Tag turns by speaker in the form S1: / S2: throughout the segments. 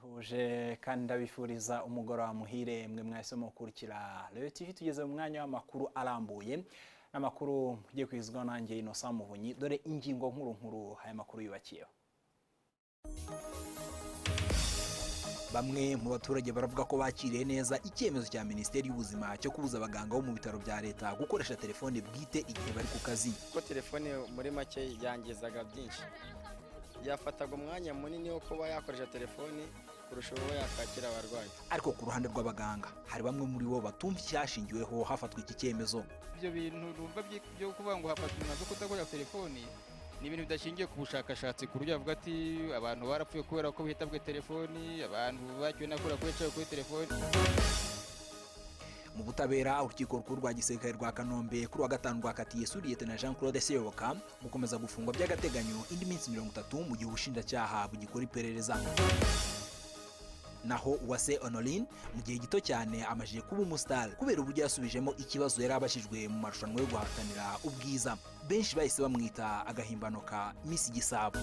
S1: ndabasuhuje kandi ndabifuriza umugoroba muhire mwe mwese mukurikira Royal TV. Tugeze mu mwanya w'amakuru arambuye n'amakuru ugiye kwizwa nanjye Innocent Muvunyi. Dore ingingo nkuru aya makuru yubakiyeho. Bamwe mu baturage baravuga ko bakiriye neza icyemezo cya Minisiteri y'Ubuzima cyo kubuza abaganga bo mu bitaro bya leta gukoresha telefone bwite igihe bari ku kazi.
S2: Ko telefone muri make yangizaga byinshi, yafataga umwanya munini wo kuba yakoresha telefone kurusha uwo yakakira abarwayi.
S1: Ariko ku ruhande rw'abaganga hari bamwe muri bo batumva icyashingiweho hafatwa iki cyemezo.
S3: Ibyo bintu numva byo kuvuga ngo hafatwa umwanzuro kutakoresha telefone ni ibintu bidashingiye ku bushakashatsi ku buryo avuga ati abantu barapfuye kubera ko bitabwe telefoni, abantu bakiwe nakora kwicara kuri telefoni.
S1: Mu butabera urukiko rukuru rwa gisirikare rwa Kanombe kuri wa gatanu rwakatiye Lt Jean Claude Seyoboka gukomeza gufungwa by'agateganyo indi minsi 30 mu gihe ubushinjacyaha bugikora iperereza. Naho Hirwa Honorine mu gihe gito cyane amajije kuba umustar kubera uburyo yasubijemo ikibazo yari abashijwe mu marushanwa yo guhatanira ubwiza. Benshi bahise bamwita agahimbano ka Miss Gisabo.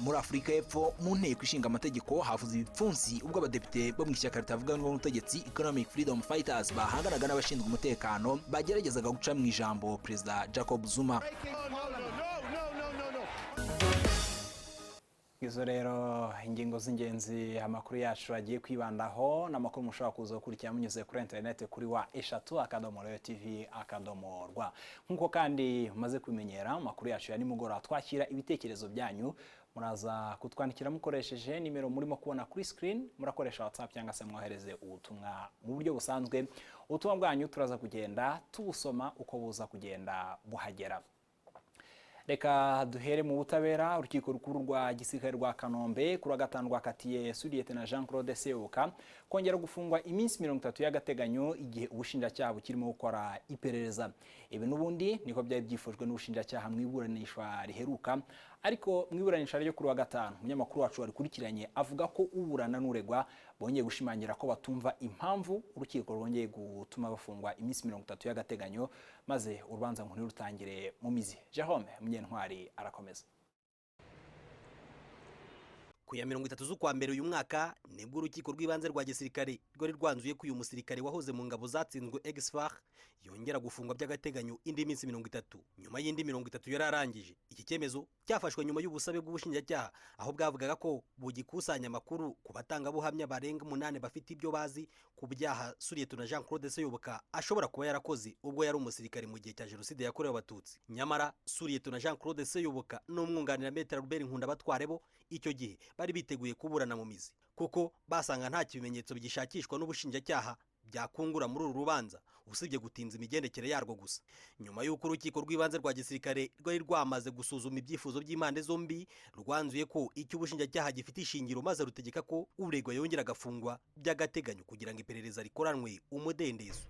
S1: Muri Afrika y'Epfo mu nteko ishinga amategeko havuze ibipfunsi ubwo abadepite bo mu ishyaka ritavuga n'ubutegetsi Economic Freedom Fighters bahanganaga n'abashinzwe umutekano bageragezaga guca mu ijambo Perezida Jacob Zuma. Izo rero ingingo z'ingenzi amakuru yacu agiye kwibandaho n'amakuru mushobora kuza gukurikira munyuze kuri internet kuri wa eshatu.royaltv.rw. Nkuko kandi umaze kumenyera amakuru yacu ya nimugoroba twakira ibitekerezo byanyu, muraza kutwandikira mukoresheje nimero murimo kubona kuri screen, murakoresha WhatsApp cyangwa se mwohereze ubutumwa mu buryo busanzwe. Ubutumwa bwanyu turaza kugenda tubusoma uko buza kugenda buhagera. Reka duhere mu butabera. Urukiko rukuru rwa gisirikare rwa Kanombe kuri wa gatanu rwakatiye Lt Jean Claude Seyoboka kongera gufungwa iminsi 30 y'agateganyo igihe ubushinjacyaha bukirimo gukora iperereza. Ibi n'ubundi niko byari byifujwe n'ubushinjacyaha mu iburanishwa riheruka, ariko mu iburanisha ryo kuri wa gatanu umunyamakuru wacu warikurikiranye avuga ko uburana n'uregwa bongeye gushimangira ko batumva impamvu urukiko rwongeye gutuma bafungwa iminsi 30 y'agateganyo maze urubanza nkuru rutangire mu mizi. Jerome Munyentwari arakomeza.
S4: Ku ya 30 z'ukwa mbere uyu mwaka nibwo urukiko rw'ibanze rwa gisirikare rwari rwanzuye ko uyu musirikare wahoze mu ngabo zatsinzwe Exfar yongera gufungwa by'agateganyo indi minsi 30 nyuma y'indi 30 yararangije. Iki cyemezo cyafashwe nyuma y'ubusabe bw'ubushinjacyaha aho bwavugaga ko bugikusanya amakuru ku batanga buhamya barenga 8 bafite ibyo bazi ku byaha Lt Jean Claude Seyoboka ashobora kuba yarakoze ubwo yari umusirikare mu gihe cya jenoside yakorewe abatutsi. Nyamara Lt Jean Claude Seyoboka n'umwunganira Maître Robert Nkundabatware bo icyo gihe bari biteguye kuburana mu mizi kuko basanga nta kimenyetso bigishakishwa n'ubushinjacyaha byakungura muri uru rubanza usibye gutinza imigendekere yarwo gusa. Nyuma y'uko urukiko rw'ibanze rwa gisirikare rwari rwamaze gusuzuma ibyifuzo by'impande zombi, rwanzuye ko icyo ubushinjacyaha gifite ishingiro maze rutegeka ko uregwa yongera agafungwa by'agateganyo kugira ngo iperereza rikoranwe umudendezo.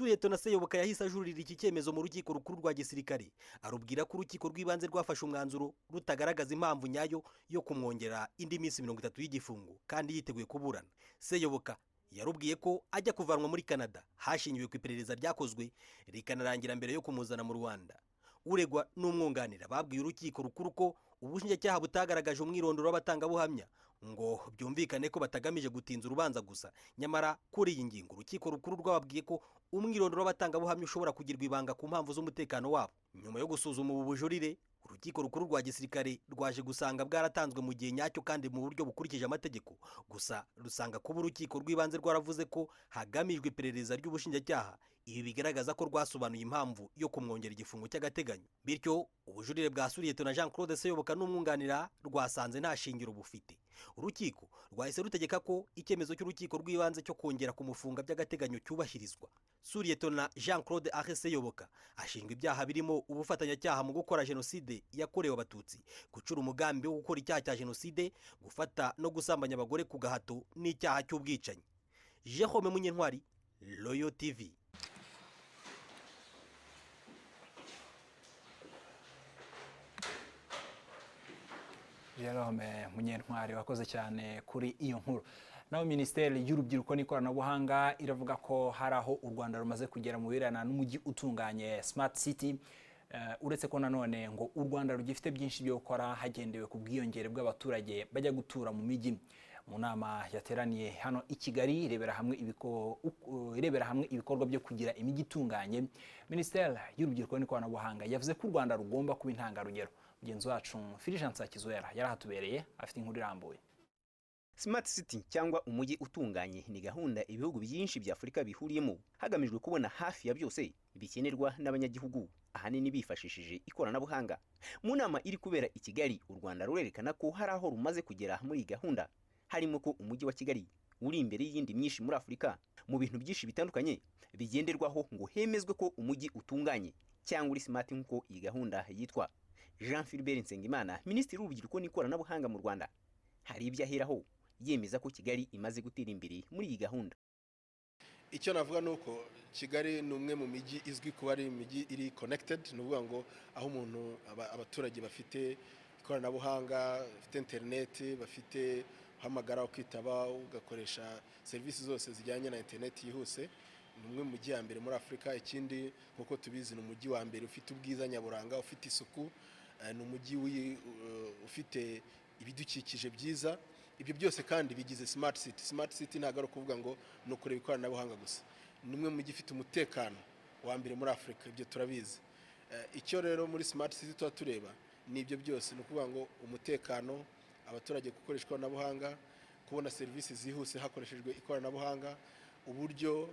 S4: Lt Seyoboka yahise ajurira iki cyemezo mu rukiko rukuru rwa gisirikare, arubwira ko urukiko rw'ibanze rwafashe umwanzuro rutagaragaza impamvu nyayo yo kumwongera indi minsi 30 y'igifungo kandi yiteguye kuburana. Seyoboka yarubwiye ko ajya kuvanwa muri Canada hashingiwe ku iperereza ryakozwe rikanarangira mbere yo kumuzana mu Rwanda. Uregwa n'umwunganira babwiye urukiko rukuru ko ubushinjacyaha butagaragaje umwirondoro w'abatangabuhamya ngo byumvikane ko batagamije gutinza urubanza gusa. Nyamara kuri iyi ngingo urukiko rukuru rwababwiye ko umwirondoro w'abatangabuhamya ushobora kugirwa ibanga ku mpamvu z'umutekano wabo. Nyuma yo gusuzuma ubu bujurire, urukiko rukuru rwa gisirikare rwaje gusanga bwaratanzwe mu gihe nyacyo kandi mu buryo bukurikije amategeko. Gusa rusanga kuba urukiko rw'ibanze rwaravuze ko hagamijwe iperereza ry'ubushinjacyaha, ibi bigaragaza ko rwasobanuye impamvu yo kumwongera igifungo cy'agateganyo. Bityo ubujurire bwa Lt Jean Claude Seyoboka n'umwunganira rwasanze nta shingiro bufite. Urukiko rwahise rutegeka ko icyemezo cy'urukiko rw'ibanze cyo kongera kumufunga by'agateganyo cyubahirizwa. Lt Jean Claude Seyoboka ashinjwa ibyaha birimo ubufatanyacyaha mu gukora jenoside yakorewe abatutsi, gucura umugambi wo gukora icyaha cya jenoside, gufata no gusambanya abagore ku gahato n'icyaha cy'ubwicanyi. Jerome Munyentwari, Royal TV.
S1: Jerome Munyentwari wakoze cyane kuri iyo nkuru. Naho Minisiteri y'Urubyiruko n'Ikoranabuhanga iravuga ko hari aho u Rwanda rumaze kugera mu birana n'umujyi utunganye Smart City uretse ko nanone ngo u Rwanda rugifite byinshi byo gukora hagendewe ku bwiyongere bw'abaturage bajya gutura mu mijyi. Mu nama yateraniye hano i Kigali irebera hamwe ibikorwa byo kugira imijyi itunganye, Minisiteri y'Urubyiruko n'Ikoranabuhanga yavuze ko u Rwanda rugomba kuba intangarugero. Mugenzi wacu Fulgence Kizwera yarahatubereye afite inkuru irambuye.
S5: Smart City cyangwa umujyi utunganye ni gahunda ibihugu byinshi bya Afurika bihuriyemo hagamijwe kubona hafi ya byose bikenerwa n'abanyagihugu, ahanini bifashishije ikoranabuhanga. Mu nama iri kubera i Kigali, u Rwanda rurerekana ko hari aho rumaze kugera muri iyi gahunda, harimo ko umujyi wa Kigali uri imbere y'indi myinshi muri Afurika mu bintu byinshi bitandukanye bigenderwaho ngo hemezwe ko umujyi utunganye cyangwa uri smart nk'uko iyi gahunda yitwa. Jean Philbert Nsengimana, Minisitiri w'Urubyiruko n'Ikoranabuhanga mu Rwanda, hari ibyo aheraho yemeza ko Kigali imaze gutera imbere muri iyi gahunda.
S6: Icyo navuga nuko Kigali ni umwe mu mijyi izwi kuba ari imijyi iri connected, nuvuga ngo aho umuntu abaturage bafite ikoranabuhanga, bafite internet, bafite hamagara kwitaba ugakoresha serivisi zose zijyanye na internet yihuse. Ni umwe mu mujyi ya mbere muri Afurika. Ikindi nkuko tubizi ni umujyi wa mbere ufite ubwiza nyaburanga, ufite isuku, ni umujyi ufite ibidukikije byiza. Ibyo byose kandi bigize Smart City. Smart City ntabwo ari ukuvuga ngo ni ukureba ikoranabuhanga gusa. Ni umwe mu mujyi ufite umutekano wa mbere muri Afurika, ibyo turabizi. Icyo rero muri Smart City tuba tureba ni ibyo byose, ni ukuvuga ngo umutekano, abaturage gukoresha ikoranabuhanga, kubona serivisi zihuse hakoreshejwe ikoranabuhanga, uburyo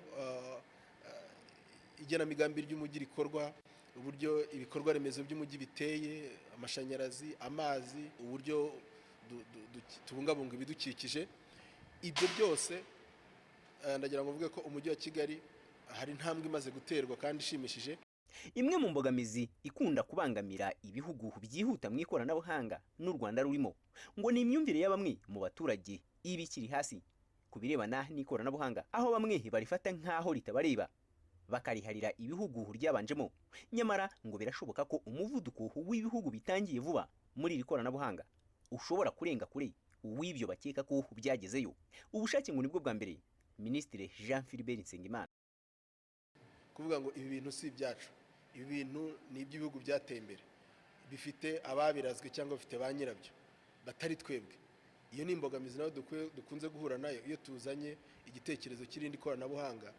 S6: igenamigambi ry'umujyi rikorwa, uburyo ibikorwa remezo by'umujyi biteye, amashanyarazi, amazi, uburyo tubungabunga ibidukikije. Ibyo byose ndagira ngo mvuge ko umujyi wa Kigali hari intambwe imaze guterwa kandi ishimishije.
S5: Imwe mu mbogamizi ikunda kubangamira ibihugu byihuta mu ikoranabuhanga n'u Rwanda rurimo ngo ni imyumvire ya bamwe mu baturage ibikiri hasi ku birebana n'ikoranabuhanga, aho bamwe barifata nk'aho ritabareba bakariharira ibihugu ryabanjemo. Nyamara ngo birashoboka ko umuvuduko w'ibihugu bitangiye vuba muri iri koranabuhanga ushobora kurenga kure uw'ibyo bakeka ko byagezeyo. Ubushake ngo nibwo bwa mbere. Minisitiri Jean Philbert Nsengimana
S6: kuvuga ngo ibi bintu si ibyacu, ibi bintu ni iby'ibihugu byateye imbere, bifite ababirazwe cyangwa bifite ba nyirabyo batari twebwe. Iyo ni imbogamizi nayo dukunze guhura nayo iyo tuzanye igitekerezo kirindi koranabuhanga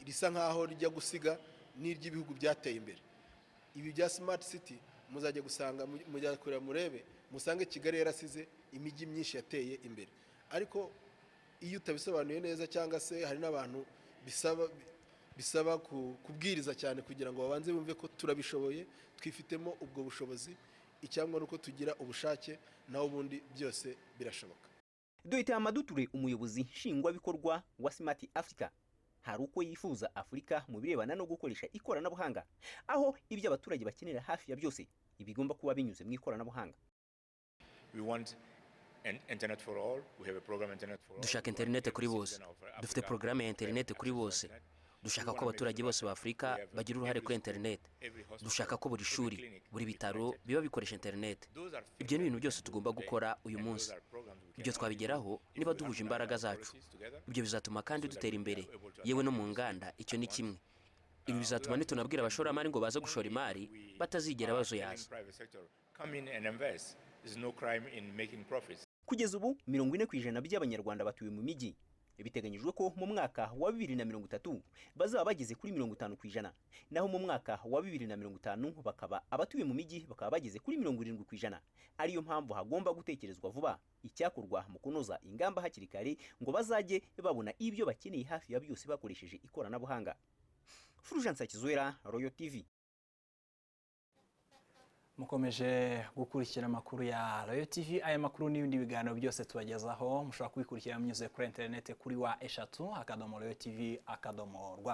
S6: risa nkaho rijya gusiga n'iry'ibihugu byateye imbere. Ibi bya Smart City muzajya gusanga mujya kureba murebe musange Kigali yarasize imijyi myinshi yateye imbere, ariko iyo utabisobanuye neza cyangwa se hari n'abantu bisaba kubwiriza cyane kugira ngo babanze bumve ko turabishoboye, twifitemo ubwo bushobozi, icyangwa nuko tugira ubushake, naho ubundi byose birashoboka.
S5: Dr. Amaduture, umuyobozi nshingwabikorwa wa Smart Africa, hari uko yifuza Afurika mu birebana no gukoresha ikoranabuhanga, aho ibyo abaturage bakenera hafi ya byose ibigomba kuba binyuze mu ikoranabuhanga.
S7: Dushaka internet kuri bose, dufite porogaramu ya internet kuri bose. Dushaka ko abaturage bose ba Afurika bagira uruhare kuri internet. Dushaka ko buri shuri, buri bitaro biba bikoresha internet. Ibyo ni ibintu byose tugomba gukora uyu munsi. Ibyo twabigeraho niba duhuje imbaraga zacu. Ibyo bizatuma kandi dutera imbere, yewe no mu nganda icyo ni kimwe. Ibi bizatuma nitunabwira abashoramari ngo baze gushora imari batazigera bazuyaza.
S5: Kugeza ubu 40% by'abanyarwanda batuye mu mijyi. Biteganyijwe ko mu mwaka wa 2030 bazaba bageze kuri 50%, naho mu mwaka wa 2050 bakaba abatuye mu mijyi bakaba bageze kuri 70%. Ariyo mpamvu hagomba gutekerezwa vuba icyakorwa mu kunoza ingamba hakiri kare ngo bazajye babona ibyo bakeneye hafi ya byose bakoresheje ikoranabuhanga. Fulgence Kizwera, Royal TV.
S1: Mukomeje gukurikira amakuru ya Royal TV. Aya makuru n'ibindi biganiro byose tubagezaho mushobora kubikurikira munyuze kuri internet kuri wa@royaltv.rw.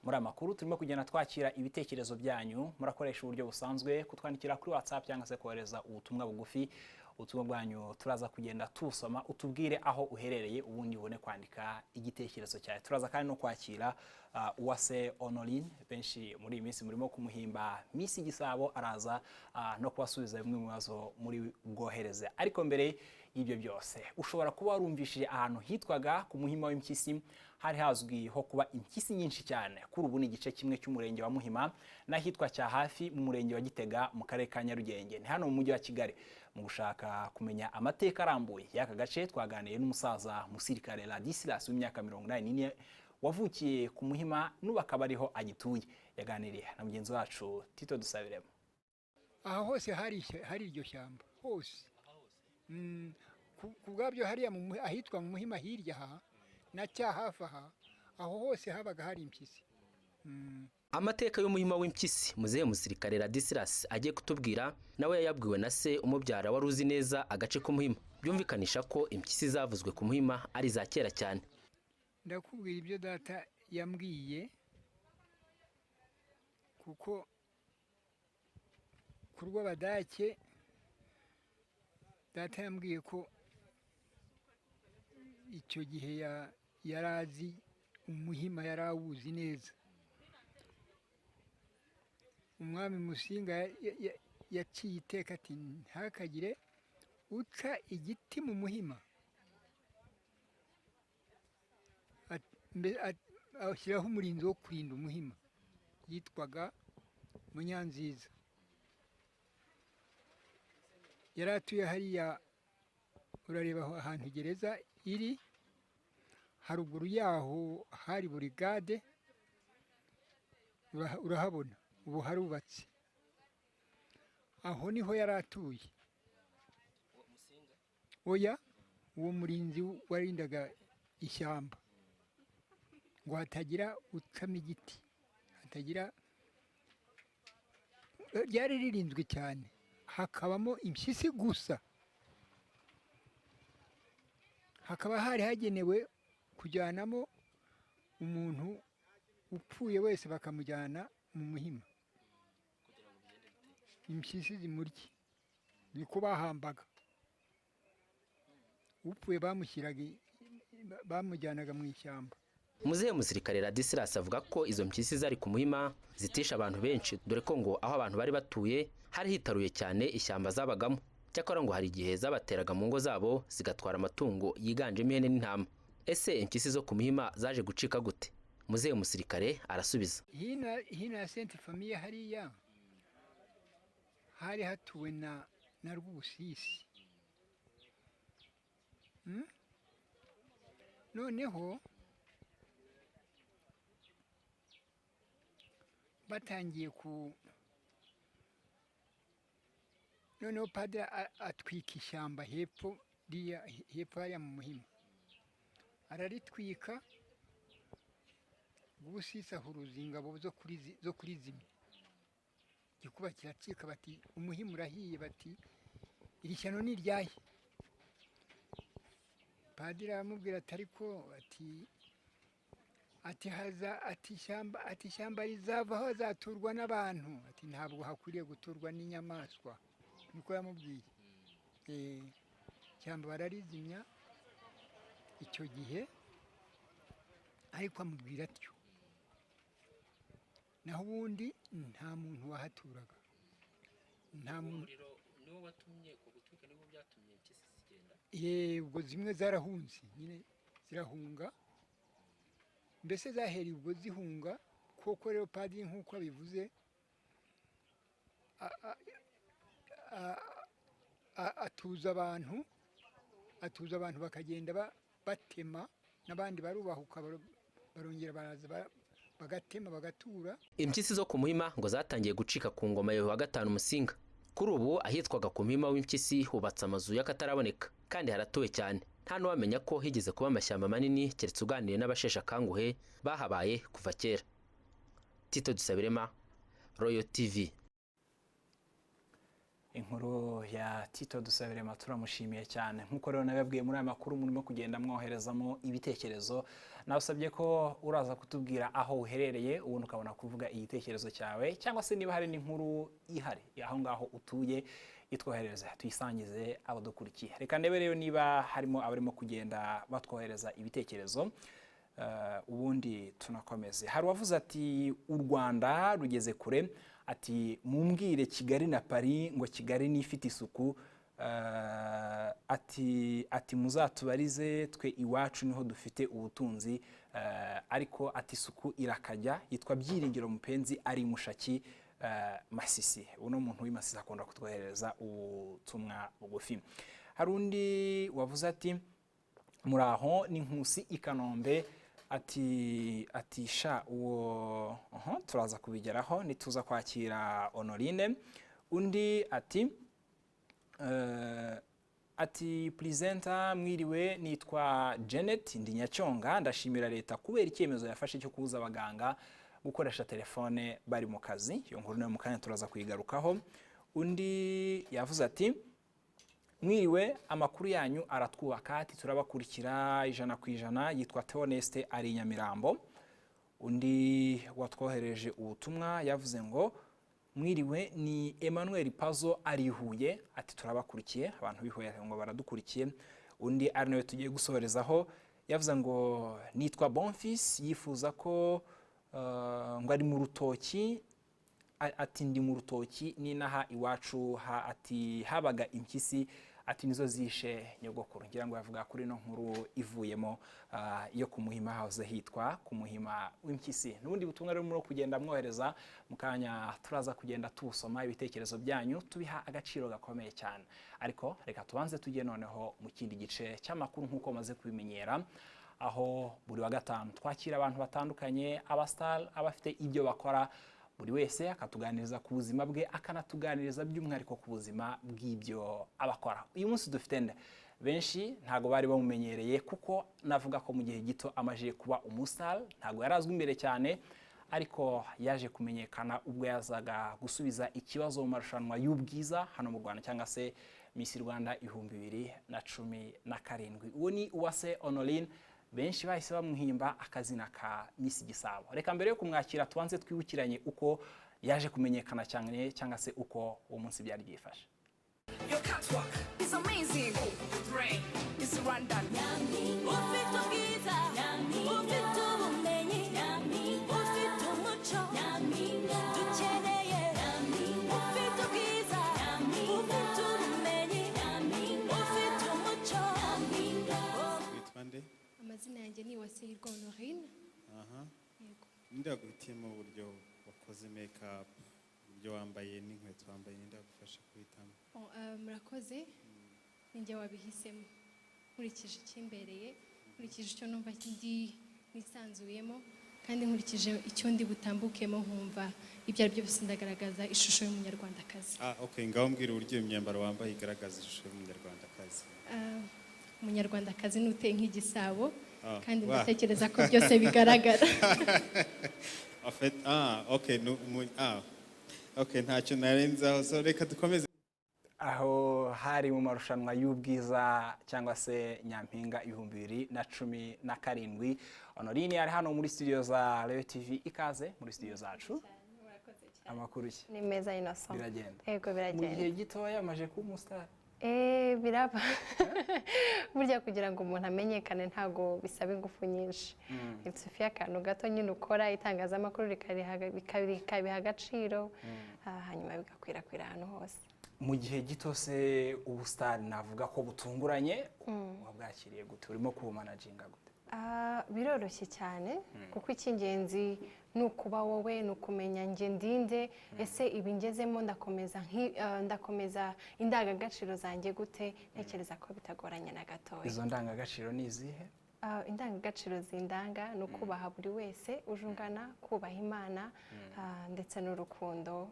S1: Muri amakuru turimo kugenda twakira ibitekerezo byanyu, murakoresha uburyo busanzwe kutwandikira kuri WhatsApp cyangwa se kohereza ubutumwa bugufi. Ubutumwa bwanyu turaza kugenda tusoma, utubwire aho uherereye ubundi ubone kwandika igitekerezo cyawe. Turaza kandi no kwakira Hirwa Honorine, benshi muri iyi minsi murimo kumuhimba Miss Gisabo, araza no kubasubiza bimwe mu bibazo muri bwohereze. Ariko mbere y'ibyo byose ushobora kuba warumvishije ahantu hitwaga ku Muhima w'Impyisi, hari hazwiho kuba impyisi nyinshi cyane. Kuri ubu ni igice kimwe cy'umurenge wa Muhima n'ahitwa cya hafi mu murenge wa Gitega mu karere ka Nyarugenge. Ni hano mu mujyi wa Kigali. Mu gushaka kumenya amateka arambuye y'aka gace twaganiye n'umusaza musirikare Ladislas w'imyaka 84 wavukiye ku Muhima n'ubu akaba ariho agituye. Yaganiriye na mugenzi wacu Tito Dusabiremo.
S8: Aha hose hari iryo shyamba hose. Kubwabyo hariya ahitwa mu Muhima hirya aha na cya hafi aha aho hose habaga hari impyisi.
S7: Amateka y'umuhima w'impyisi muzehe musirikare Ladislas agiye kutubwira nawe yayabwiwe na se umubyara wari uzi neza agace k'umuhima. Byumvikanisha ko impyisi zavuzwe ku Muhima ari za kera cyane.
S8: Ndakubwira ibyo data yambwiye kuko kurwa badake data yambwiye ko icyo gihe yarazi umuhima yarawuzi neza. Umwami Musinga yaciye iteka ati ntakagire uca igiti mu Muhima. Ashyiraho umurinzi wo kurinda Umuhima yitwaga Munyanziza. Yari atuye hariya, urareba ahantu gereza iri, haruguru yaho hari burigade, urahabona ubu harubatse. Aho niho yari atuye. Oya, uwo murinzi warindaga ishyamba ngo hatagira ucamo igiti, hatagira, ryari ririnzwe cyane, hakabamo impyisi gusa. Hakaba hari hagenewe kujyanamo umuntu upfuye wese bakamujyana mu Muhima. Impyisi zimurye, niko bahambaga. Upfuye bamujyanaga mu ishyamba.
S7: Muzehe musirikare Ladislas avuga ko izo mpyisi zari ku Muhima zitisha abantu benshi, dore ko ngo aho abantu bari batuye hari hitaruye cyane ishyamba zabagamo. Cyakora ngo hari igihe zabateraga mu ngo zabo zigatwara amatungo yiganjemo ihene n'intama. Ese impyisi zo ku Muhima zaje gucika gute? Muzehe musirikare arasubiza.
S8: Hina Sainte Famille hariya hari hatuwe na Rwubusisi. Noneho batangiye noneho padiri atwika ishyamba hepfo hariya mu Muhima. Araritwika, Rwubusisi ahuruza ingabo zo kuri zimwe. Gikuba kiracika, bati Umuhima urahiye, bati iri shyano ni iryahe. Padiri aramubwira ati ariko ati ishyamba rizavaho hazaturwa n'abantu, ati ntabwo hakwiriye guturwa n'inyamaswa. Niko yamubwiye. Ishyamba bararizimya icyo gihe, ariko amubwira atyo. Naho ubundi nta muntu wahaturaga. Nta muntu.
S7: Niwo watumye ko gutwika nibo byatumye impyisi zigenda.
S8: Ubwo zimwe zarahunze, nyine zirahunga. Mbese zahereye ubwo zihunga, koko rero padiri nk'uko abivuze atuza abantu bakagenda batema, n'abandi barubahuka barongera baraza bagatema bagatura.
S7: Impyisi zo ku Muhima ngo zatangiye gucika ku ngoma ya 5 Musinga. Kuri ubu ahitwaga ku Muhima w'impyisi hubatse amazu y'akataraboneka kandi haratuwe cyane. Nta n'uwamenya ko higeze kuba amashyamba manini keretse uganiriye n'abashesha kanguhe bahabaye kuva kera. Tito Dusabirema, Royal TV.
S1: Inkuru ya Tito Dusabirema turamushimiye cyane. Nkuko rero nababwiye muri aya makuru murimo kugenda mwoherezamo ibitekerezo, nabasabye ko uraza kutubwira aho uherereye ubundi ukabona kuvuga igitekerezo cyawe, cyangwa se niba hari n'inkuru ihari aho ngaho utuye itwohereze tuyisangize abadukurikiye. Reka ndebe rero niba harimo abarimo kugenda batwohereza ibitekerezo, ubundi tunakomeze. Hari wavuze ati u Rwanda rugeze kure, ati mumbwire Kigali na Paris ngo Kigali ni ifite isuku, ati muzatubarize twe iwacu niho dufite ubutunzi ariko ati isuku irakajya, yitwa Byiringiro Mupenzi ari Mushaki Masisi. Uno muntu w'Imasisi akunda kutwohereza ubutumwa bugufi. Hari undi wavuze ati muraho ni Nkusi Ikanombe, ati sha uwo turaza kubigeraho nituza kwakira Honorine. Undi ati presenter mwiriwe, nitwa Janet ndi Nyacyonga, ndashimira leta kubera icyemezo yafashe cyo kubuza abaganga gukoresha telefone bari mu kazi. Iyo nkuru nayo mukanya turaza kuyigarukaho. Undi yavuze ati mwiriwe, amakuru yanyu aratwubaka, ati turabakurikira 100%, yitwa Theoneste ari Nyamirambo. Undi watwohereje ubutumwa yavuze ngo mwiriwe ni Emmanuel Pazo ari Huye, ati turabakurikiye, abantu bihuye ngo baradukurikiye. Undi ari nawe tugiye gusohorezaho yavuze ngo nitwa Bonfils, yifuza ko ngo ari mu Rutoki, ati ndi mu Rutoki ninaha iwacu ati habaga impyisi, ati nizo zishe nyogokuru. Ngira ngo yavuga kuri no nkuru ivuyemo yo kumuhima house hitwa kumuhima w'impyisi. Nubundi butumwa rero muri kugenda mwohereza mukanya turaza kugenda tusoma ibitekerezo byanyu tubiha agaciro gakomeye cyane. Ariko reka tubanze tujye noneho mu kindi gice cy'amakuru nkuko maze kubimenyera, aho buri wa gatanu twakira abantu batandukanye, abastar, abafite ibyo bakora, buri wese akatuganiriza ku buzima bwe, akanatuganiriza by'umwihariko ku buzima bw'ibyo abakora. Uyu munsi dufite benshi ntago bari bamumenyereye, kuko navuga ko mu gihe gito amaje kuba umustar, ntago yarazwe imbere cyane, ariko yaje kumenyekana ubwo yazaga gusubiza ikibazo mu marushanwa y'ubwiza hano mu Rwanda, cyangwa se Miss Rwanda 2017. Uwo ni Uwase Honorine, benshi bahise bamuhimba akazina ka Miss Gisabo. Reka mbere yo kumwakira tubanze twibukiranye uko yaje kumenyekana cyane, cyangwa se uko uwo munsi byari byifashe.
S9: Your catwalk is amazing. Brain is Rwandan.
S10: Amazina yanjye ni Hirwa Honorine.
S11: Yego. Ndaguhitiyemo uburyo wakoze makeup, uburyo wambaye n'inkweto wambaye, ndagufasha kuhitamo.
S10: Murakoze. Ninjye wabihisemo. Nkurikije ikimbereye, nkurikije icyo numva ndi nisanzuyemo, kandi nkurikije icyo ndi butambukemo, nkumva ibyo ari byo byose ndagaragaza ishusho y'umunyarwandakazi.
S11: Okay, ngaho mbwira uburyo imyambaro wambaye igaragaza ishusho y'umunyarwandakazi.
S10: Umunyarwandakazi nuteye nk'igisabo, kandi ndatekereza ko byose bigaragara.
S11: Okay, ntacyo narenzaho, so reka dukomeze.
S1: Aho hari mu marushanwa y'ubwiza cyangwa se Nyampinga 2017. Honorine ari hano muri studio za Rayon TV, ikaze muri studio zacu. Amakuru ki?
S12: Ni meza Innocent.
S1: Biragenda.
S12: Yego biragenda.
S1: Mu gihe gitoya yamaje kuba umustar.
S12: Biraba. Burya kugira ngo umuntu amenyekane ntago bisaba ingufu nyinshi. Itsufiya akantu gato nyine ukora, itangazamakuru rikabiha agaciro, hanyuma bigakwirakwira ahantu hose.
S1: Mu gihe gito se ubustar navuga ko butunguranye, wabwakiriye gute? Urimo kubumanaginga gute?
S12: Biroroshye cyane, kuko icy'ingenzi ni ukuba wowe, ni ukumenya nge ndinde, ese ibi ngezemo ndakomeza indangagaciro zanjye gute. Ntekereza ko bitagoranye na gatoya.
S1: Izo ndangagaciro ni izihe?
S12: Indangagaciro zindanga ni ukubaha buri wese ujungana, kubaha Imana, ndetse n'urukundo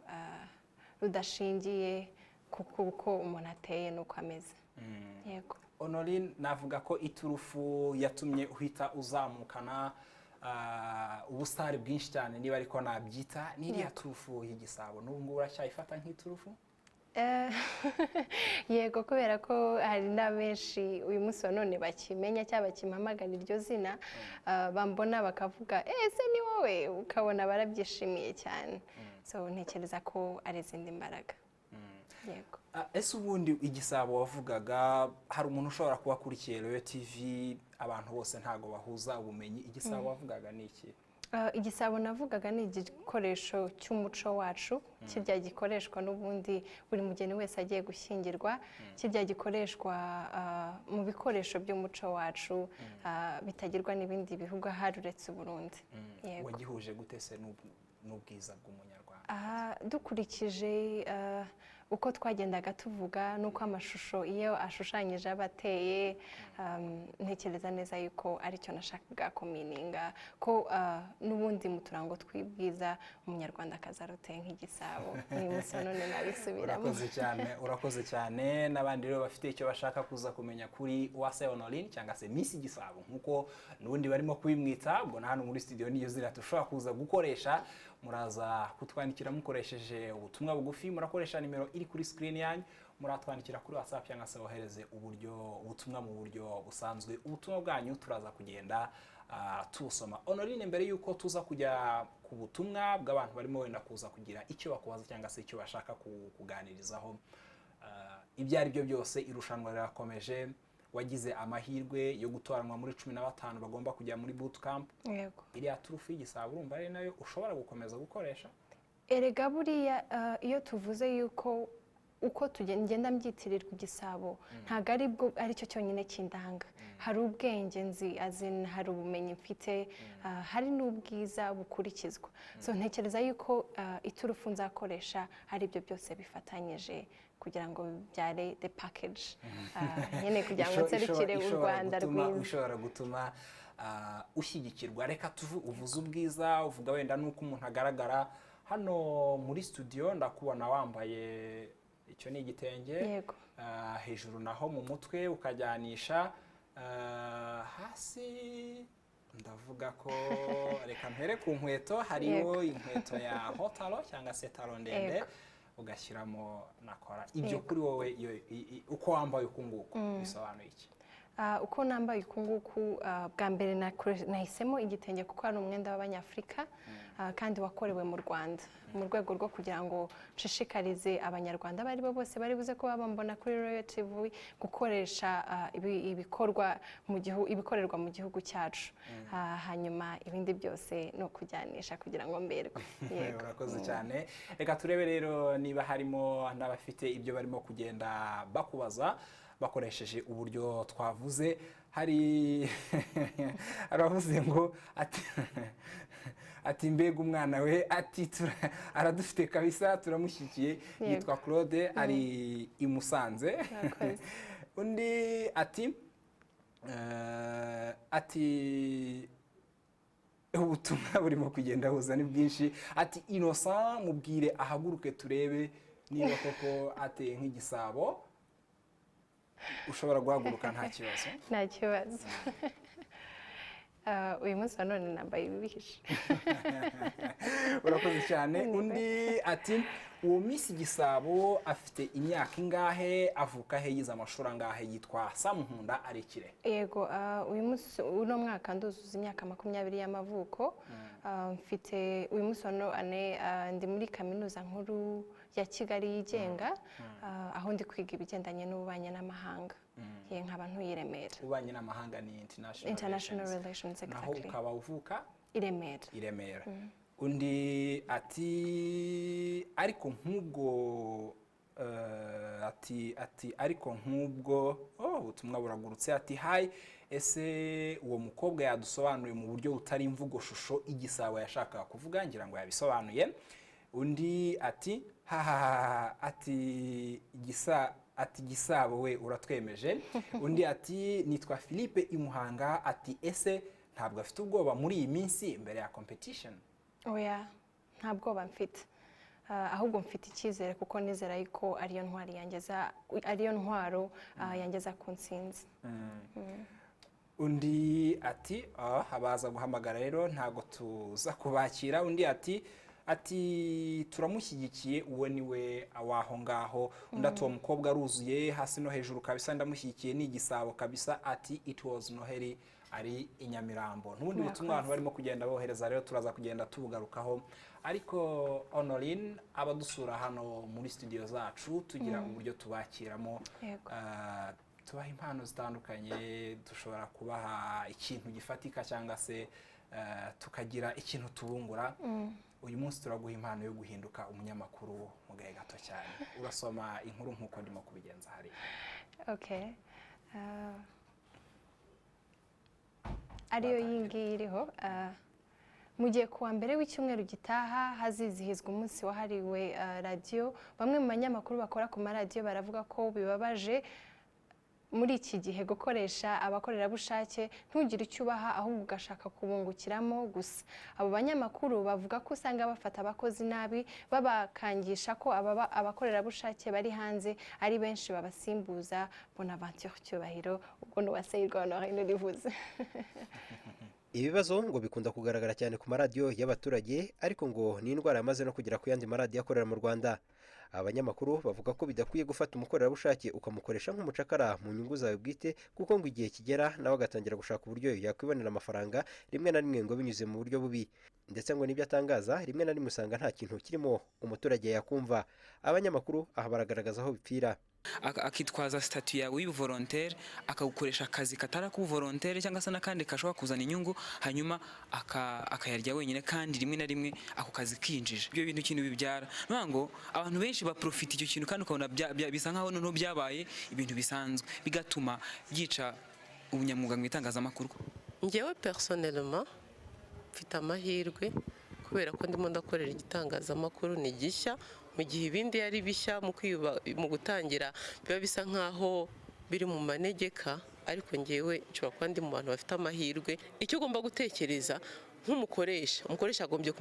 S12: rudashingiye kuko umuntu ateye nuko ameze. Yego.
S1: Honorine, navuga ko iturufu yatumye uhita uzamukana ubustar bwinshi cyane, niba ariko nabyita, n'iriya turufu y'Igisabo n'ubu ngubu uracyayifata nk'iturufu?
S12: Yego, kubera ko hari na benshi uyu munsi wa none bakimenya cyangwa bakimpamagara iryo zina, bambona bakavuga ese ni wowe, ukabona barabyishimiye cyane. So ntekereza ko ari izindi mbaraga. Yego.
S1: Ese ubundi Igisabo wavugaga, hari umuntu ushobora kuba akurikiye Rayon TV, abantu bose ntago bahuza ubumenyi, Igisabo wavugaga ni iki?
S12: Igisabo navugaga ni igikoresho cy'umuco wacu kirya gikoreshwa n'ubundi buri mugeni wese agiye gushyingirwa kirya gikoreshwa mu bikoresho by'umuco wacu bitagirwa n'ibindi bihugu ahari uretse Burundi.
S1: Wagihuje gute se n'ubwiza bw'umunyarwanda?
S12: Dukurikije uko twagendaga tuvuga nuko amashusho iyo ashushanyije abateye ntekereza neza yuko aricyo nashakaga kumininga ko n'ubundi mu turango twibwiza umunyarwanda akazaruteye nk'igisabo uyu munsi none nabisubiramo.
S1: Urakoze cyane n'abandi rero bafite icyo bashaka kuza kumenya kuri Uwase Honorine cyangwa se Miss Gisabo nkuko n'ubundi barimo kubimwita ubwo hano muri studio niyo zira tushobora kuza gukoresha muraza kutwandikira mukoresheje ubutumwa bugufi murakoresha nimero iri kuri screen yanyu muratwandikira kuri WhatsApp cyangwa se wohereze ubutumwa mu buryo busanzwe ubutumwa bwanyu turaza kugenda tusoma. Honorine mbere yuko tuza kujya ku butumwa bw'abantu barimo wenda kuza kugira icyo bakubaza cyangwa se icyo bashaka kuganirizaho ibyo ari byo byose irushanwa rirakomeje wagize amahirwe yo gutoranwa muri 15 bagomba kujya muri bootcamp.
S12: Yego.
S1: Iriya turufu y'Igisabo urumva ari nayo ushobora gukomeza gukoresha?
S12: Erega buriya iyo tuvuze yuko uko tugenda mbyitirirwa Igisabo ntago ari cyo cyonyine kindanga. Hari ubwenge nzi hari ubumenyi mfite hari n'ubwiza bukurikizwa. So ntekereza yuko iturufu nzakoresha hari ibyo byose bifatanyije kugira ngo byare the package nyene kugira ngo nserukire u Rwanda rwiza
S1: ushobora gutuma ushyigikirwa. Reka uvuze ubwiza uvuga wenda nuko umuntu agaragara hano muri studio ndakubona wambaye icyo ni igitenge hejuru naho mu mutwe ukajyanisha hasi ndavuga ko reka mpere ku nkweto hariho inkweto ya hotalo cyangwa se talo ndende ugashyiramo nakora ibyo kuri wowe uko wambaye ukunguku bisobanuye iki?
S12: Uko nambaye ukunguku bwa mbere nahisemo igitenge kuko ari umwenda w'Abanyafrika kandi wakorewe mu Rwanda mu rwego rwo kugira ngo nshishikarize abanyarwanda bari bo bose bari buze ko babambona kuri Royal TV gukoresha ibikorerwa mu gihugu cyacu hanyuma ibindi byose no kujyanisha kugira ngo mberwe.
S1: Urakoze cyane. Reka turebe rero niba harimo n'abafite ibyo barimo kugenda bakubaza bakoresheje uburyo twavuze. Hari aravuze ngo ati mbega umwana we ati aradufite kabisa turamushyikiye yitwa Claude ari i Musanze. Undi ati ubutumwa burimo kugenda buza ni bwinshi ati Innocent mubwire ahaguruke turebe niba koko ateye nk'igisabo. Ushobora guhaguruka nta kibazo?
S12: Nta kibazo. Uyu munsi wa none nambaye ibihishe.
S1: Urakoze cyane. Undi ati uwo Miss Gisabo afite imyaka ingahe avuka he yize amashuri angahe yitwa Samunkunda Arekire?
S12: Yego uyu munsi uno mwaka nduzuza imyaka 20 y'amavuko. Mfite uyu munsi wa none ndi muri kaminuza nkuru ya Kigali yigenga aho ndi kwiga ibigendanye n'ububanyi n'amahanga. Nkaba ntuye i Remera.
S1: Ububanyi n'amahanga ni
S12: international relations.
S1: Naho ukaba uvuka
S12: i Remera.
S1: I Remera. Undi ati ariko nk'ubwo ariko nk'ubwo ubutumwa buragurutse ati hi ese uwo mukobwa yadusobanuye mu buryo butari imvugo shusho Igisabo yashakaga kuvuga ngira ngo yabisobanuye. Undi ati ati Gisabo we uratwemeje. Undi ati nitwa Philippe Imuhanga ati ese ntabwo afite ubwoba muri iyi minsi imbere ya competition?
S12: Oya nta bwoba mfite ahubwo mfite icyizere kuko nizera yuko ariyo ntwaro yangeza ku ntsinzi.
S1: Undi ati abaza guhamagara rero ntago tuza kubakira. Undi ati turamushyigikiye uwo niwe awaho ngaho. Undi ati uwo mukobwa aruzuye hasi no hejuru kabisa ndamushyigikiye ni Igisabo kabisa ati it was Noheli ari i Nyamirambo. N'ubundi butumwa abantu barimo kugenda bohereza rero turaza kugenda tubugarukaho. Ariko Honorine abadusura hano muri studio zacu tugira uburyo tubakiramo tubaha impano zitandukanye dushobora kubaha ikintu gifatika cyangwa se tukagira ikintu tubungura. Uyu munsi turaguha impano yo guhinduka umunyamakuru mu gahe gato cyane. Urasoma inkuru nk'uko ndimo kubigenza hari.
S12: Okay. Ariyo yingiye iriho. Mu gihe kuwa mbere w'icyumweru gitaha hazizihizwa umunsi wahariwe radio, bamwe mu banyamakuru bakora ku maradiyo baravuga ko bibabaje muri iki gihe gukoresha abakorerabushake ntugire icyo ubaha ahubwo ugashaka kubungukiramo gusa. Abo banyamakuru bavuga ko usanga bafata abakozi nabi, babakangisha ko abakorerabushake bari hanze ari benshi babasimbuza. Bonaventure Cyubahiro ubwo nuwase Hirwa Honorine rivuze.
S13: Ibibazo ngo bikunda kugaragara cyane ku maradiyo y'abaturage, ariko ngo ni indwara yamaze no kugera ku yandi maradiyo akorera mu Rwanda. Abanyamakuru bavuga ko bidakwiye gufata umukorerabushake ukamukoresha nk'umucakara mu nyungu zawe bwite, kuko ngo igihe kigera nawe agatangira gushaka uburyo yakwibonera amafaranga, rimwe na rimwe ngo binyuze mu buryo bubi. Ndetse ngo n'ibyo atangaza rimwe na rimwe usanga nta kintu kirimo umuturage yakumva. Abanyamakuru aha baragaragaza aho bipfira.
S14: Akitwaza statut yawe y'uvolontaire akagukoresha akazi katara ku volontaire cyangwa se nakandi kashobora kuzana inyungu, hanyuma akayarya wenyine, kandi rimwe na rimwe ako kazi kinjije. Ibyo bintu kintu bibyara ngo abantu benshi baprofita icyo kintu, kandi ukabona bisa nkaho noneho byabaye ibintu bisanzwe, bigatuma yica ubunyamwuga mu itangazamakuru.
S15: Njyewe personnellement mfite amahirwe kubera ko ndimo ndakorera igitangazamakuru ni gishya, mu gihe ibindi yari bishya mu gutangira biba bisa nkaho biri mu manegeka, ariko njyewe nshobora kuba ndi mu bantu bafite amahirwe. Icyo ugomba gutekereza nk'umukoresha agombye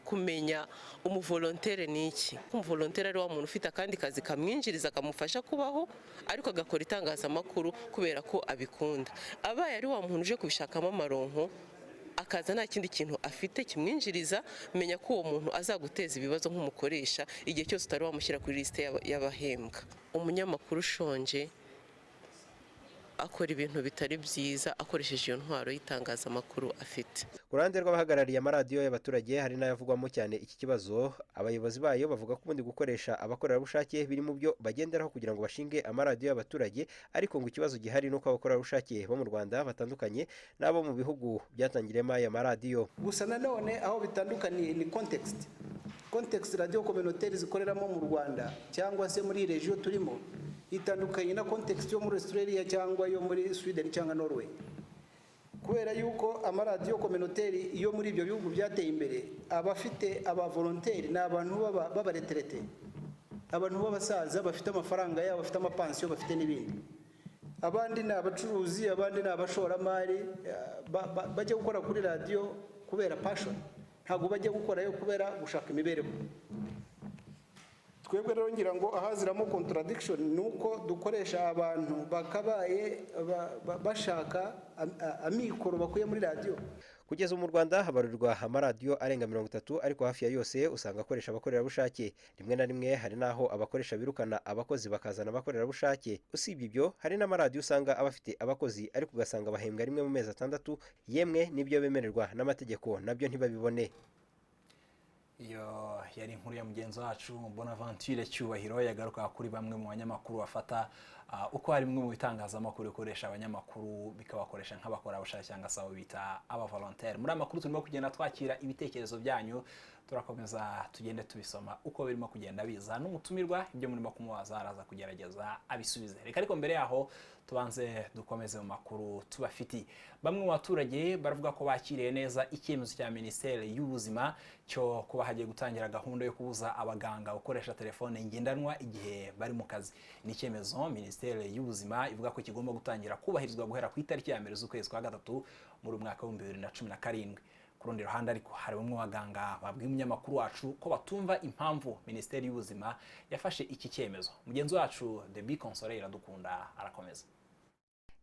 S15: kumenya umuvolontaire ni iki. Umuvolontaire ari wa muntu ufite akandi kazi kamwinjiriza akamufasha kubaho, ariko agakora itangazamakuru kubera ko abikunda. Abaye ari wa muntu uje kubishakamo amaronko akaza nta kindi kintu afite kimwinjiriza, menya ko uwo muntu azaguteza ibibazo nk'umukoresha igihe cyose utari wamushyira kuri liste y'abahembwa. Umunyamakuru ushonje akora ibintu bitari byiza akoresheje iyo ntwaro y'itangazamakuru afite.
S13: Ku ruhande rw'abahagarariye amaradiyo y'abaturage hari n'ayavugwamo cyane iki kibazo. Abayobozi bayo bavuga ko ubundi gukoresha abakorerabushake biri mu byo bagenderaho kugira ngo bashinge amaradiyo y'abaturage, ariko ngo ikibazo gihari nuko abakorerabushake bo mu Rwanda batandukanye n'abo mu bihugu byatangiriyemo aya maradiyo.
S16: Gusa nanone aho bitandukaniye ni context radio communautaire zikoreramo mu Rwanda cyangwa se muri region turimo itandukanye na context yo muri Australia cyangwa yo muri Sweden cyangwa Norway, kubera yuko amaradiyo communautaire iyo muri ibyo bihugu byateye imbere abafite volontaire ni abantu b'abareterete, abantu b'abasaza bafite amafaranga yabo, bafite amapansiyo, bafite n'ibindi. Abandi ni abacuruzi, abandi ni abashoramari bajya gukora kuri radio kubera passion, ntabwo bajya gukorayo kubera gushaka imibereho. Twebwe rero ngira ngo ahaziramo contradiction nuko dukoresha abantu bakabaye bashaka amikoro bakuye muri radio.
S13: Kugeza mu Rwanda habarurirwa amaradiyo arenga 30, ariko hafi ya yose usanga akoresha abakorerabushake. Rimwe na rimwe hari naho abakoresha birukana abakozi bakazana abakorerabushake. Usibye ibyo hari n'amaradiyo usanga abafite abakozi ariko ugasanga bahembwa rimwe mu mezi 6, yemwe n'ibyo bemererwa n'amategeko nabyo ntibabibone.
S1: Iyo yari inkuru ya mugenzi wacu Bonaventure Cyubahiro yagaruka kuri bamwe mu banyamakuru bafata uko hari bimwe mu bitangazamakuru bikoresha abanyamakuru bikabakoresha nk'abakorerabushake cyangwa se abo bita abavolontaire. Muri amakuru turimo kugenda twakira ibitekerezo byanyu, turakomeza tugende tubisoma uko birimo kugenda biza, n'umutumirwa ibyo murimo kumubaza araza kugerageza abisubize. Reka ariko mbere yaho tubanze dukomeze mu makuru tubafiti. Bamwe mu baturage baravuga ko bakiriye neza icyemezo cya Minisiteri y'Ubuzima cyo kuba hagiye gutangira gahunda yo kubuza abaganga gukoresha telefone ngendanwa igihe bari mu kazi. Ni icyemezo Minisiteri y'Ubuzima ivuga ko kigomba gutangira kubahirizwa guhera ku itariki ya 1 z'ukwezi kwa gatatu muri mwaka wa 2017. Ku rundi ruhande ariko hari bamwe baganga babwiye umunyamakuru wacu ko batumva impamvu Minisiteri y'Ubuzima yafashe iki cyemezo. Mugenzi wacu Debbie Console iradukunda arakomeza.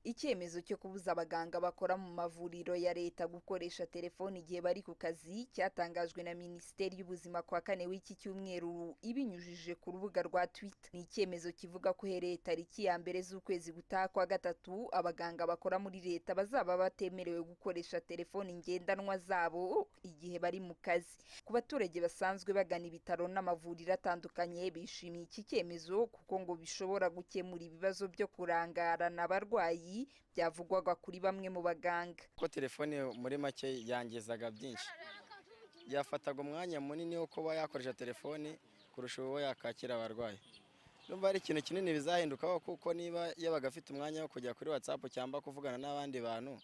S17: Icyemezo cyo kubuza abaganga bakora mu mavuriro ya leta gukoresha telefone igihe bari ku kazi cyatangajwe na Minisiteri y'Ubuzima kwa 4 w'iki cyumweru ibinyujije ku rubuga rwa Twitter. Ni icyemezo kivuga ko hereye tariki ya 1 z'ukwezi gutaha kwa gatatu abaganga bakora muri leta bazaba batemerewe gukoresha telefone ngendanwa zabo igihe bari mu kazi. Ku baturage basanzwe bagana ibitaro n'amavuriro atandukanye bishimiye iki cyemezo kuko ngo bishobora gukemura ibibazo byo kurangarana abarwayi n'ibindi byavugwaga kuri bamwe mu baganga.
S2: Ko telefone muri make yangizaga byinshi, yafataga umwanya munini wo kuba yakoresha telefoni kurusha uwo yakakira abarwayi. Numva ari ikintu kinini bizahindukaho, kuko niba yabaga afite umwanya wo kujya kuri WhatsApp cyangwa kuvugana n'abandi bantu,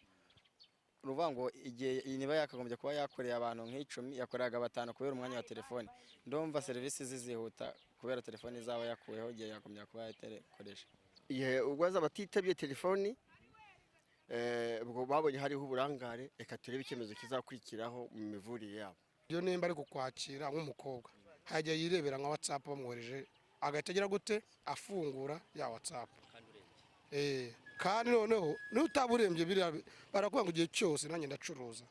S2: uruvuga ngo igihe niba yakagombye kuba yakoreye abantu nk'icumi, yakoreraga batanu kubera umwanya wa telefoni. Ndumva serivisi zizihuta kubera telefoni zabo yakuweho igihe yagombye kuba yakoresha.
S18: Ubwo azaba atitabye telefoni, ubwo babonye hariho uburangare, reka turebe icyemezo kizakurikiraho mu mivurire yabo.
S19: Iyo nimba ari kukwakira nk'umukobwa, hajya yirebera nka WhatsApp bamwohereje, agahita agira gute afungura ya WhatsApp. Kandi noneho n'utaburembye barakuvuga ngo igihe cyose nanjye ndacuruza,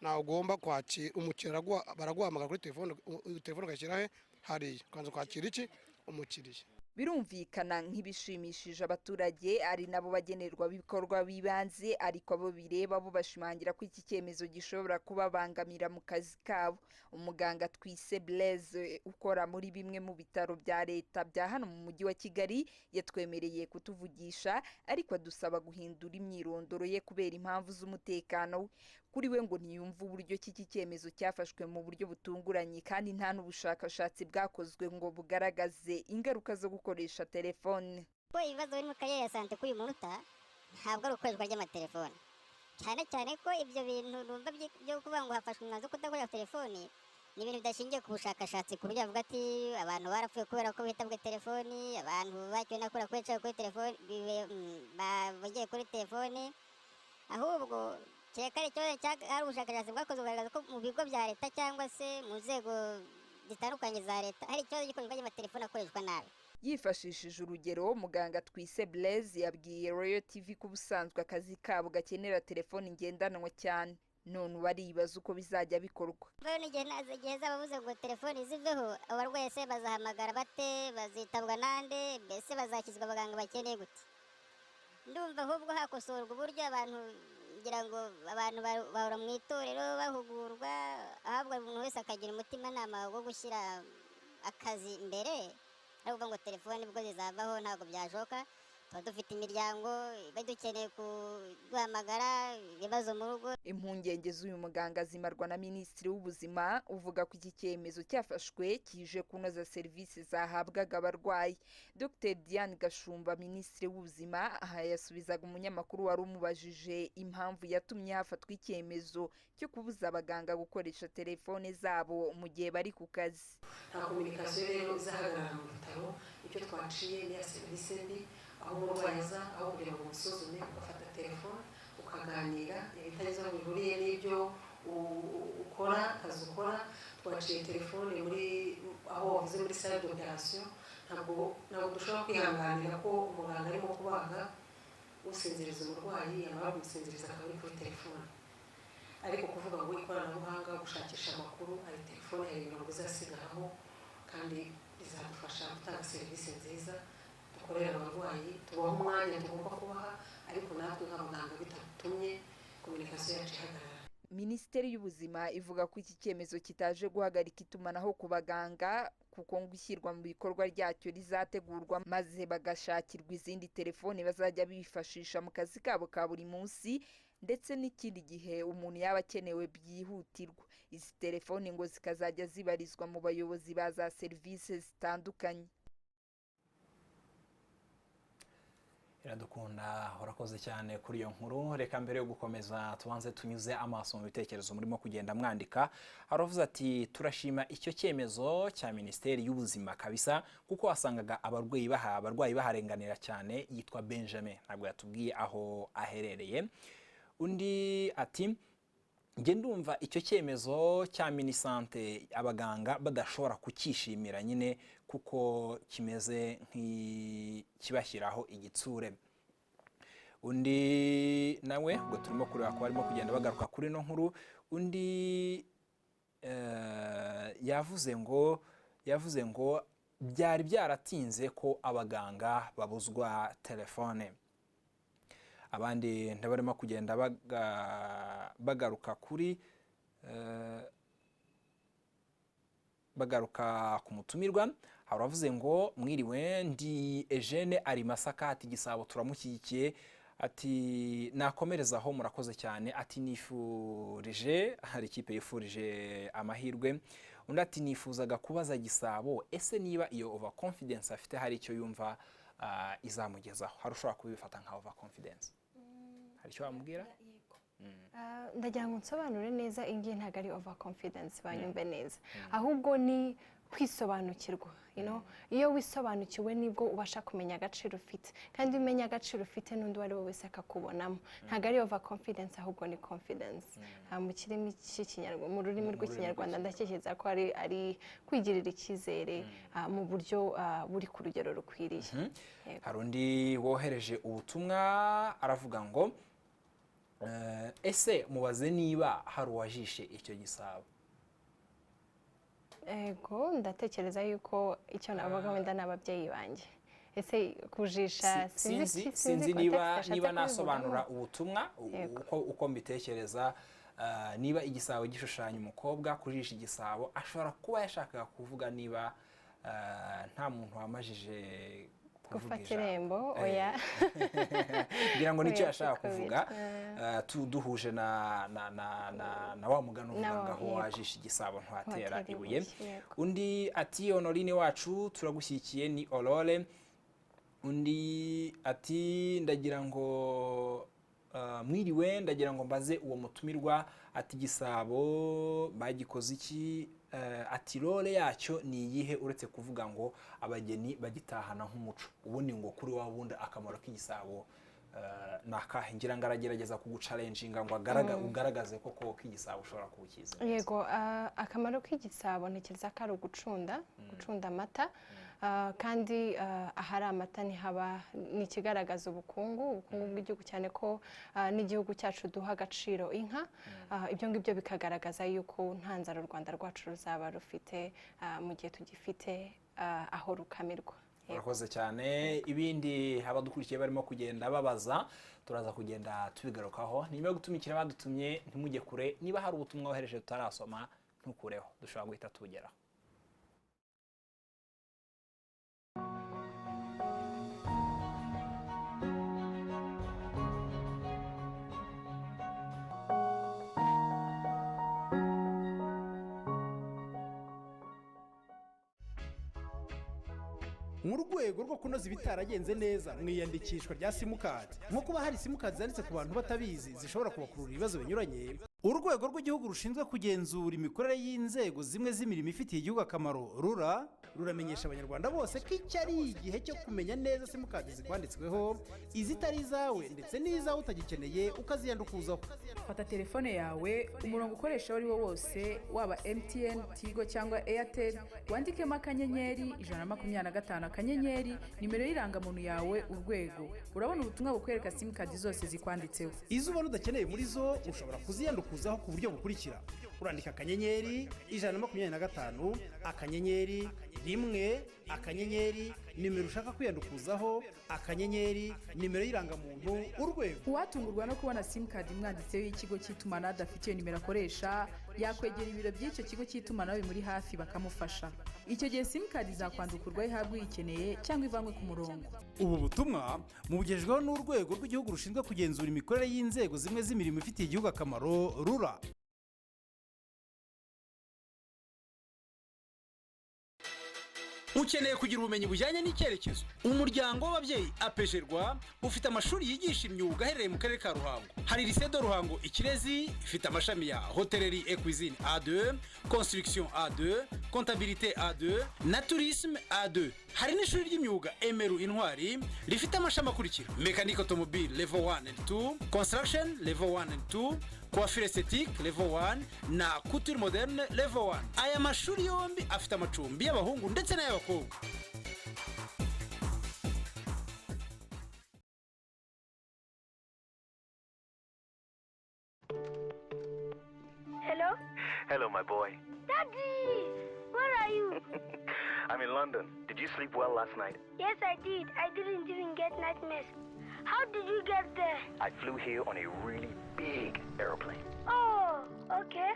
S19: ntawe ugomba kwakira umukiriya, baraguhamagara kuri telefone ugashyira he hariya, ukanza kwakira iki umukiriya.
S17: Birumvikana nk'ibishimishije abaturage ari nabo bagenerwa bikorwa bibanze, ariko abo bireba bo bashimangira ko iki cyemezo gishobora kubabangamira mu kazi kabo. Umuganga Twise Blaise ukora muri bimwe mu bitaro bya leta bya hano mu mujyi wa Kigali yatwemereye kutuvugisha, ariko adusaba guhindura imyirondoro ye kubera impamvu z'umutekano we. Kuri we ngo ntiyumva uburyo iki cyemezo cyafashwe mu buryo butunguranye, kandi nta n'ubushakashatsi bwakozwe ngo bugaragaze ingaruka zo gukoresha telefone.
S20: Ko ibibazo biri mu karere ya sante kuri uyu munota ntabwo ari ukoreshwa ry'amatelefoni, cyane cyane ko ibyo bintu numva byo kuvuga ngo hafashwe umwanzuro wo kudakoresha telefoni ni ibintu bidashingiye ku bushakashatsi, ku buryo bavuga ati abantu barapfuye kubera ko bitabwe telefoni, abantu bacyuye nakora kuri telefoni bavugiye kuri telefoni, ahubwo kereka ari ikibazo hari ubushakashatsi bwakozwe bugaragaza ko mu bigo bya leta cyangwa se mu nzego zitandukanye za leta hari ikibazo gikoreshwa ry'amatelefoni akoreshwa nabi.
S17: Yifashishije urugero, muganga Twise Blaise yabwiye Royal TV ko ubusanzwe akazi kabo gakenera telefoni ngendanwa cyane, none baribaza uko bizajya bikorwa.
S20: Igihe zababuze ngo telefoni ziveho, abarwayi se bazahamagara bate, bazitabwa nande, mbese bazakizwa abaganga bakeneye gute? Ndumva ahubwo hakosorwa uburyo abantu kugira ngo abantu bahora mu itorero bahugurwa, ahabwa umuntu wese akagira umutimanama wo gushyira akazi imbere, ari ukuvuga ngo telefoni ubwo zizavaho ntabwo byashoka. Tuba dufite imiryango iba dukeneye kuduhamagara ibibazo mu rugo.
S17: Impungenge z'uyu muganga zimarwa na Minisitiri w'Ubuzima uvuga ko iki cyemezo cyafashwe kije kunoza serivisi zahabwaga abarwayi. Dr Diane Gashumba, Minisitiri w'Ubuzima, aha yasubizaga umunyamakuru wari umubajije impamvu yatumye hafatwa icyemezo cyo kubuza abaganga gukoresha telefone zabo mu gihe bari ku kazi.
S21: Nta kominikasiyo rero izahagarara mu bitaro, icyo twaciye ni ya serivisi mbi, aho umurwayi aza aho kugira ngo umusuzume ugafata telefone ukaganira ibitageze aho bihuriye n'ibyo ukora, akazi ukora. Twaciye telefone muri aho wavuze muri salle d'opération, ntabwo dushobora kwihanganira ko umuganga arimo kubaga usinziriza umurwayi, yamara kumusinziriza akaba ari kuri telefone. Ariko kuvuga ngo ikoranabuhanga, gushakisha amakuru, ari telefone hari imirongo izasigaraho, kandi bizadufasha gutanga serivisi nziza dukorera abarwayi, tubaha umwanya tugomba kubaha, ariko natwe nk'abaganga bitatumye kominikasiyo yacu ihagarara.
S17: Minisiteri y'Ubuzima ivuga ko iki cyemezo kitaje guhagarika itumanaho ku baganga, kuko ngo ishyirwa mu bikorwa ryacyo rizategurwa maze bagashakirwa izindi telefone bazajya bifashisha mu kazi kabo ka buri munsi, ndetse n'ikindi gihe umuntu yaba akenewe byihutirwa. Izi telefone ngo zikazajya zibarizwa mu bayobozi ba za serivisi zitandukanye.
S1: Iradukunda, urakoze cyane kuri iyo nkuru. Reka mbere yo gukomeza tubanze tunyuze amaso mu bitekerezo murimo kugenda mwandika. Aravuze ati turashima icyo cyemezo cya Minisiteri y'Ubuzima kabisa, kuko wasangaga abarwayi baharenganira cyane. Yitwa Benjamin, ntabwo yatubwiye aho aherereye. Undi ati nge ndumva icyo cyemezo cya Minisante abaganga badashobora kukishimira nyine, kuko kimeze nk'ikibashyiraho igitsure. Undi nawe ngo turimo kureba ko barimo kugenda bagaruka kuri no nkuru. Undi yavuze ngo byari byaratinze ko abaganga babuzwa telefone. Abandi ndabarimo kugenda bagaruka kuri bagaruka ku mutumirwa. Haravuze ngo mwiriwe, ndi Eugene ari Masaka ati Gisabo turamushyigikiye, ati nakomereza aho murakoze cyane ati nifurije hari ikipe yifurije amahirwe undi ati nifuzaga kubaza Gisabo ese niba iyo over confidence afite hari icyo yumva izamugezaho hari ushobora kubifata nka over confidence hari icyo wamubwira
S12: ndagira ngo nsobanure neza ingi ntago ari over confidence banyumve neza ahubwo ni kwisobanukirwa iyo wisobanukiwe nibwo ubasha kumenya agaciro ufite kandi umenya agaciro ufite n'undi wari wese akakubonamo ntago ari over confidence ahubwo ni confidence mu kirimi cy'ikinyarwanda mu rurimi rw'ikinyarwanda ndakekeza ko ari kwigirira icyizere mu buryo buri ku rugero rukwiriye
S1: hari undi wohereje ubutumwa aravuga ngo ese mubaze niba hari uwajishe icyo gisabo
S12: ego ndatekereza yuko icyo navuga wenda n'ababyeyi banjye ese kujisha
S1: sinzi niba nasobanura ubutumwa uko mbitekereza niba igisabo gishushanya umukobwa kujisha igisabo ashobora kuba yashakaga kuvuga niba nta muntu wamajije
S12: gufata irembo oya
S1: ngira ngo nicyo yashaka kuvuga duhuje na wa mugano uvuga ngo aho wajisha igisabo ntwatera ibuye undi ati Honorine wacu turagushyigikiye ni Aurore undi ati ndagira ngo mwiriwe ndagira ngo mbaze uwo mutumirwa ati Gisabo bagikoze iki ati role yacyo ni iyihe uretse kuvuga ngo abageni bagitahana nk'umuco ubundi ngo kuri wa wundi akamaro k'igisabo nakahe ngira ngo aragerageza kugucalenjinga ngo ugaragaze koko k'igisabo ushobora kubukiza
S12: yego akamaro k'igisabo ntekereza ko ari gucunda amata kandi ahari amata ntihaba ni ikigaragaza ubukungu bw'igihugu cyane ko n'igihugu cyacu duha agaciro inka ibyo ngibyo bikagaragaza yuko nta nzara u Rwanda rwacu ruzaba rufite mu gihe tugifite aho rukamirwa
S1: murakoze cyane ibindi abadukurikiye barimo kugenda babaza turaza kugenda tubigarukaho niba gutumikira badutumye ntimujye kure niba hari ubutumwa wohereje tutarasoma ntukureho dushobora guhita tubugeraho
S3: mu rwego rwo kunoza ibitaragenze neza mu iyandikishwa rya simukadi nko kuba hari simukadi zanditse ku bantu batabizi zishobora kubakurura ibibazo binyuranye urwego rw'igihugu rushinzwe kugenzura imikorere y'inzego zimwe z'imirimo ifitiye igihugu akamaro rura ruramenyesha abanyarwanda bose ko iki ari igihe cyo kumenya neza simukadi zikwanditsweho izitari izawe ndetse n'izawe utagikeneye ukaziyandukuzaho
S22: fata telefone yawe umurongo ukoresha ari wo wose waba MTN Tigo cyangwa Airtel wandikemo akanyenyeri 125 akanyenyeri nimero y'irangamuntu yawe urwego urabona ubutumwa bukwereka simukadi zose zikwanditseho
S3: izo ubona udakeneye muri zo ushobora kuziyandukuzaho ku buryo bukurikira urandika akanyenyeri 125 akanyenyeri 1 akanyenyeri nimero ushaka kwiyandukuzaho akanyenyeri nimero y'irangamuntu urwego
S22: uwatungurwa no kubona simukadi mwanditseho y'ikigo cy'itumanaho adafitiye nimero akoresha yakwegera ibiro by'icyo kigo cy'itumanaho bimuri hafi bakamufasha icyo gihe simukadi zakwandukurwa ihabwa uyikeneye cyangwa ivanywe ku murongo
S3: ubu butumwa mubugejweho n'urwego rw'igihugu rushinzwe kugenzura imikorere y'inzego zimwe z'imirimo ifitiye igihugu akamaro rura ukeneye kugira ubumenyi bujyanye n'icyerekezo umuryango w'ababyeyi apejerwa ufite amashuri yigisha imyuga aherereye mu karere ka Ruhango hari lycée de Ruhango Ikirezi ifite amashami ya hôtellerie et cuisine A2 construction A2 comptabilité A2 na tourisme A2 hari n'ishuri ry'imyuga Emeru Intwari rifite amashami akurikira mécanique automobile level 1 and 2 construction level 1 and 2 coiffure esthétique level 1 na couture moderne level 1 aya mashuri yombi afite amacumbi y'abahungu ndetse n'ay'abakobwa
S23: Hello?
S24: Hello, my boy.
S23: Daddy! Where are you?
S24: I'm in London. Did you sleep well last night?
S23: Yes, I did. I didn't even get nightmares. How did you get there?
S24: I flew here on a really big airplane.
S23: Oh, okay.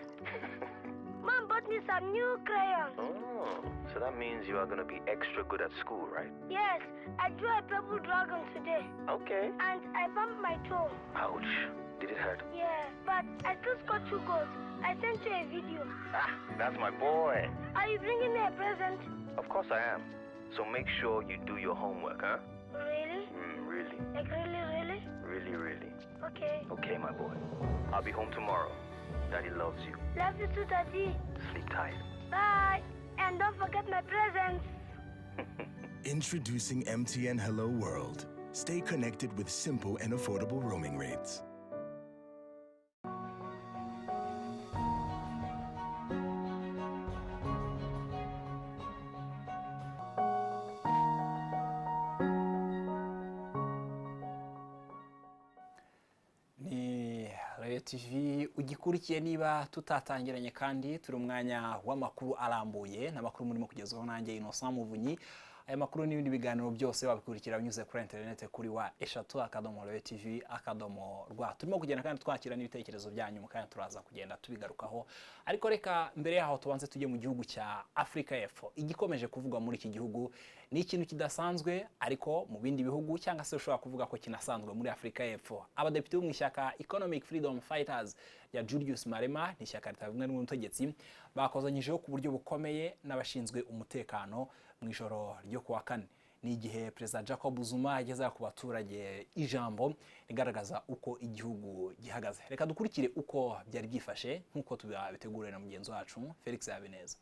S23: Mom bought me some new crayons.
S24: Oh, so that means you are going to be extra good at school, right?
S23: Yes, I drew a purple dragon today.
S24: Okay.
S23: And I bumped my toe.
S24: Ouch. Did it hurt?
S23: Yeah, but I still scored 2 goals. I sent you a video.
S24: Ah, that's my boy.
S23: Are you bringing me a present?
S24: Of course I am. So make sure you do your homework, huh?
S23: Really?
S24: Really.
S23: Like really?
S24: Really, really.
S23: Okay.
S24: Okay, my boy. I'll be home tomorrow. Daddy loves you.
S23: Love you too, Daddy.
S24: Sleep tight.
S23: Bye. And don't forget my presents.
S4: Introducing MTN Hello World. Stay connected with simple and affordable roaming rates.
S1: TV ugikurikiye niba tutatangiranye kandi turi umwanya w'amakuru arambuye n'amakuru murimo kugezwaho nanjye Innocent Muvunyi. Aya makuru n'ibindi biganiro byose wabikurikira binyuze kuri internet kuri wa eshatu.rw. Turimo kugenda kandi twakira n'ibitekerezo byanyu kandi turaza kugenda tubigarukaho. Ariko reka mbere yaho tubanze tujye mu gihugu cya Afrika y'Epfo. Igikomeje kuvugwa muri iki gihugu ni ikintu kidasanzwe ariko mu bindi bihugu cyangwa se ushobora kuvuga ko kinasanzwe muri Afrika y'Epfo. Abadepite bo mu ishyaka Economic Freedom Fighters ya Julius Malema ni ishyaka ritavugwa n'umutegetsi bakozanyijeho ku buryo bukomeye n'abashinzwe umutekano mu ijoro ryo kuwa kane. Ni igihe Perezida Jacob Zuma ageza ku baturage ijambo rigaragaza uko igihugu gihagaze. Reka dukurikire uko byari byifashe nkuko tubitegurira na mugenzi wacu Felix Habineza.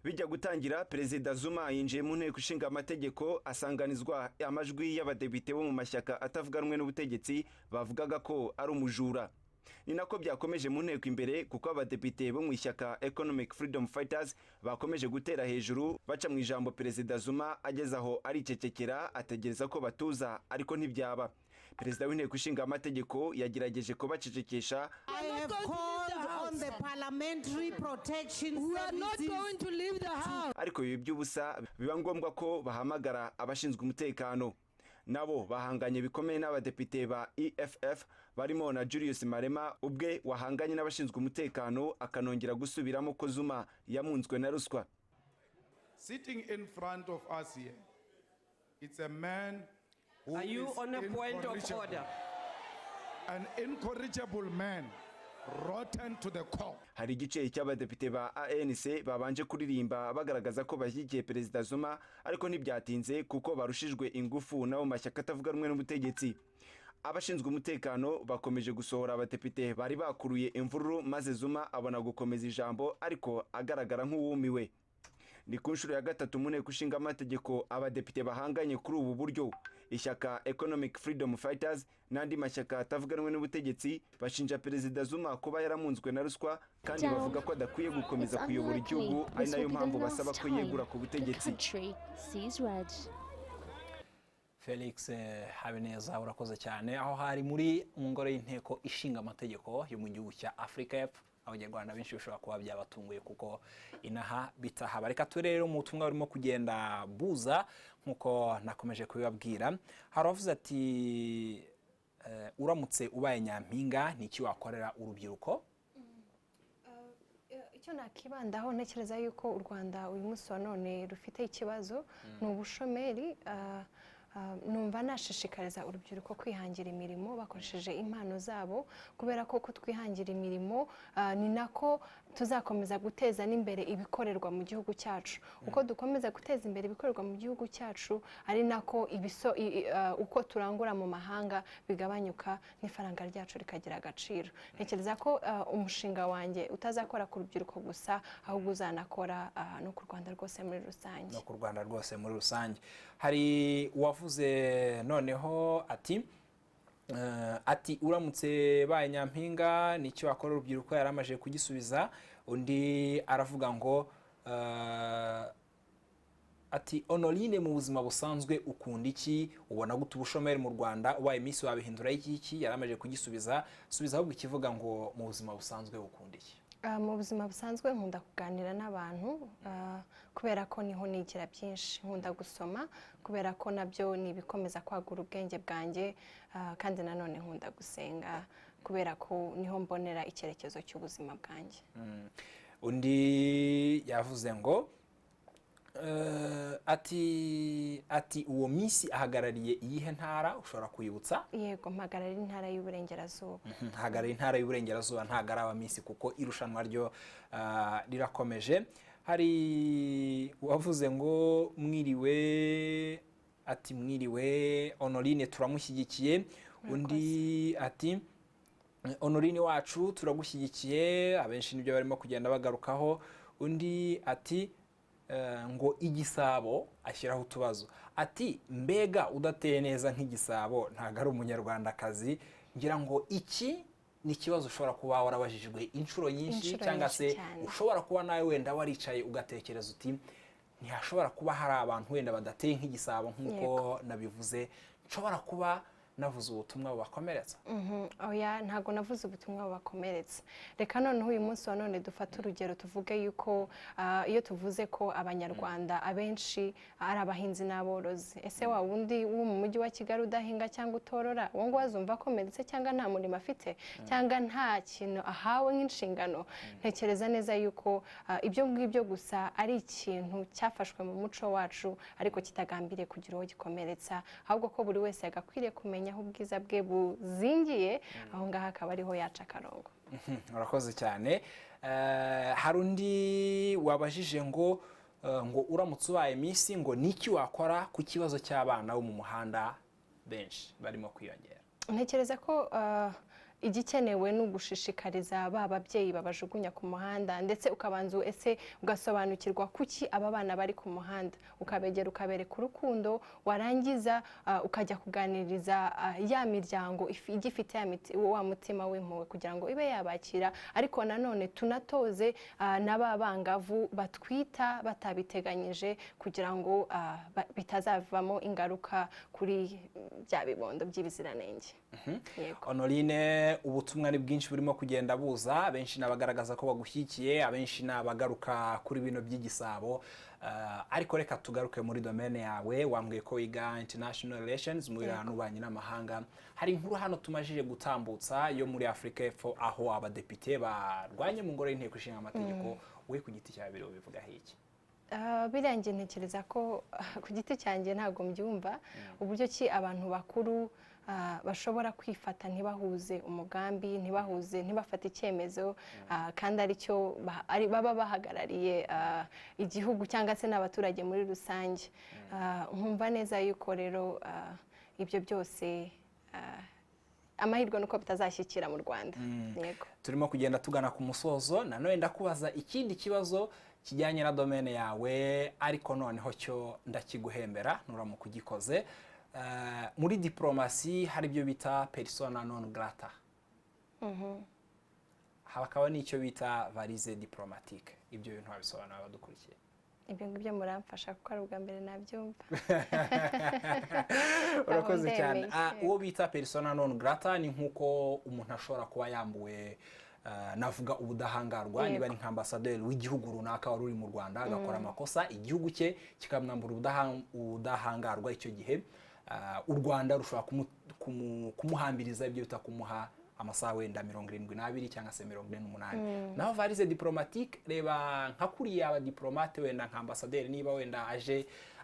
S5: Bijya gutangira Perezida Zuma yinjiye mu nteko ishinga amategeko asanganizwa amajwi y'abadepite bo mu mashyaka atavuga rumwe n'ubutegetsi bavugaga ko ari umujura. Ni nako byakomeje mu nteko imbere kuko abadepite bo mu ishyaka Economic Freedom Fighters bakomeje gutera hejuru baca mu ijambo Perezida Zuma agezaho aricecekera ategereza ko batuza ariko ntibyaba. Perezida w'inteko ishinga amategeko yagerageje ko bacecekesha. Ariko ibi by'ubusa biba ngombwa ko bahamagara abashinzwe umutekano. Nabo bahanganye bikomeye n'abadepite ba EFF barimo na Julius Malema ubwe wahanganye n'abashinzwe umutekano akanongera gusubiramo ko Zuma yamunzwe na ruswa.
S6: Sitting in front of us here, it's a man who
S8: Are you on a point of order?
S6: An incorrigible man, rotten to the core.
S5: Hari igice cy'abadepite ba ANC babanje kuririmba bagaragaza ko bashyigikiye Perezida Zuma ariko ntibyatinze kuko barushijwe ingufu nabo mashyaka atavuga rumwe n'ubutegetsi. Abashinzwe umutekano bakomeje gusohora abadepite bari bakuruye imvururu maze Zuma abona gukomeza ijambo ariko agaragara nk'uwumiwe. Ni ku nshuro ya gatatu mu nteko ishinga amategeko abadepite bahanganye kuri ubu buryo. Ishyaka Economic Freedom Fighters n'andi mashyaka atavuga rumwe n'ubutegetsi bashinja Perezida Zuma kuba yaramunzwe na ruswa kandi bavuga ko adakwiye gukomeza kuyobora igihugu ari nayo mpamvu basaba ko yegura ku butegetsi.
S1: Felix Habineza urakoze cyane aho hari muri ngoro y'inteko ishinga amategeko yo mu gihugu cya Afrika y'Epfo. Abanyarwanda benshi bishobora kuba byabatunguye kuko inaha bitahaba. Reka turere mu butumwa burimo kugenda buza nkuko nakomeje kubibabwira. Haravuze ati uramutse ubaye nyampinga niki wakorera urubyiruko?
S12: Icyo nakibandaho ntekereza yuko u Rwanda uyu munsi wa none rufite ikibazo ni ubushomeri. Numva nashishikariza urubyiruko kwihangira imirimo bakoresheje impano zabo kubera ko twihangira imirimo ni nako tuzakomeza guteza n'imbere ibikorerwa mu gihugu cyacu. Uko dukomeza guteza imbere ibikorerwa mu gihugu cyacu ari nako uko turangura mu mahanga bigabanyuka n'ifaranga ryacu rikagira agaciro. Ntekereza ko umushinga wanjye utazakora ku rubyiruko gusa ahubwo uzanakora no ku Rwanda rwose muri rusange.
S1: No ku Rwanda rwose muri rusange. Hari uwavuze noneho ati uramutse baye nyampinga nicyo wakora urubyiruko yaramaje kugisubiza. Undi aravuga ngo ati Honorine mu buzima busanzwe ukunda iki? Ubona gute ubushomeri mu Rwanda? Ubaye Miss wabihindura iki? Yaramaje kugisubiza. Subiza ahubwo ikivuga ngo mu buzima busanzwe ukunda iki?
S12: Mu buzima busanzwe nkunda kuganira n'abantu kubera ko niho nigira byinshi. Nkunda gusoma kubera ko nabyo ni ibikomeza kwagura ubwenge bwanjye kandi nanone nkunda gusenga kubera ko niho mbonera icyerekezo cy'ubuzima bwanjye.
S1: undi yavuze ngo ati uwo Miss ahagarariye iyihe ntara ushobora kuyibutsa?
S12: Yego, mpagarariye intara y'Uburengerazuba.
S1: Hagarariye intara y'Uburengerazuba, ntago ari aba Miss kuko irushanwa ryo rirakomeje. Hari uwavuze ngo mwiriwe, ati mwiriwe Honorine turamushyigikiye. Undi ati Honorine wacu turagushyigikiye, abenshi nibyo barimo kugenda bagarukaho. Undi ati ngo igisabo ashyiraho utubazo, ati mbega udateye neza nk'igisabo ntago ari umunyarwandakazi. Ngira ngo iki ni ikibazo ushobora kuba warabajijwe inshuro nyinshi, cyangwa se ushobora kuba nawe wenda waricaye ugatekereza uti ntihashobora kuba hari abantu wenda badateye nk'igisabo nk'uko nabivuze, nshobora kuba navuze ubutumwa bubakomeretsa.
S12: Oya, ntago navuze ubutumwa bubakomeretsa. Reka noneho uyu munsi wa none dufate urugero tuvuge yuko iyo tuvuze ko abanyarwanda abenshi ari abahinzi n'aborozi, ese wa wundi wo mu mujyi wa Kigali udahinga cyangwa utorora, uwo ngo azumva akomeretse cyangwa nta murimo afite cyangwa nta kintu ahawe nk'inshingano? Ntekereza neza yuko ibyo ngibyo gusa ari ikintu cyafashwe mu muco wacu, ariko kitagambiriye kugira uwo gikomeretsa, ahubwo ko buri wese yagakwiriye kumenya aho ubwiza bwe buzingiye, aho ngaho akaba ariho yaca akarongo.
S1: Urakoze cyane. Hari undi wabajije ngo uramutse ubaye Miss ngo niki wakora ku kibazo cy'abana bo mu muhanda benshi barimo kwiyongera?
S12: Ntekereza ko igikenewe ni ugushishikariza ba babyeyi babajugunya ku muhanda, ndetse ukabanza ugasobanukirwa kuki aba bana bari ku muhanda, ukabegera ukabereka urukundo, warangiza ukajya kuganiriza ya miryango igifite wa mutima w'impuhwe kugira ngo ibe yabakira. Ariko nanone tunatoze n'ababangavu batwita batabiteganyije kugira ngo bitazavamo ingaruka kuri bya bibondo by'ibiziranenge.
S1: Honorine, ubutumwa ni bwinshi burimo kugenda buza, abenshi nabagaragaza ko bagushyigikiye, abenshi nabagaruka kuri bino by'igisabo. Ariko reka tugaruke muri domaine yawe. Wambwiye ko wiga international relations, muri n'ububanyi n'amahanga. Hari inkuru hano tumajije gutambutsa yo muri Afrika y'Epfo aho abadepite barwanye mu ngoro y'inteko ishinga amategeko. We ku giti cyawe biro bivuga iki?
S12: Birangiye ntekereza ko ku giti cyanjye ntago mbyumva uburyo ki abantu bakuru bashobora kwifata ntibahuze umugambi, ntibafate icyemezo, kandi aricyo baba bahagarariye igihugu cyangwa se n'abaturage muri rusange. Nkumva neza yuko rero ibyo byose amahirwe nuko bitazashyikira mu Rwanda. Yego,
S1: turimo kugenda tugana ku musozo. Nanone ndakubaza ikindi kibazo kijyanye na domaine yawe, ariko noneho cyo ndakiguhembera nuramuka ugikoze. Muri diplomasi hari ibyo bita persona non grata, hakaba n'icyo bita valise diplomatique. Ibyo bintu wabisobanura abadukurikiye?
S12: Ibyo ngibyo muramfasha kuko ari ubwa mbere nabyumva.
S1: Urakoze cyane. Uwo bita persona non grata ni nk'uko umuntu ashobora kuba yambuwe navuga ubudahangarwa, niba ari nk'ambasaderi w'igihugu runaka wari uri mu Rwanda agakora amakosa, igihugu cye kikamwambura ubudahangarwa. Icyo gihe u Rwanda rushobora kumuhambiriza ibyo bita kumuha amasaha wenda 72 cyangwa se 48. Naho valise diplomatique, reba nka kuriya abadiplomate wenda nka ambasaderi niba wenda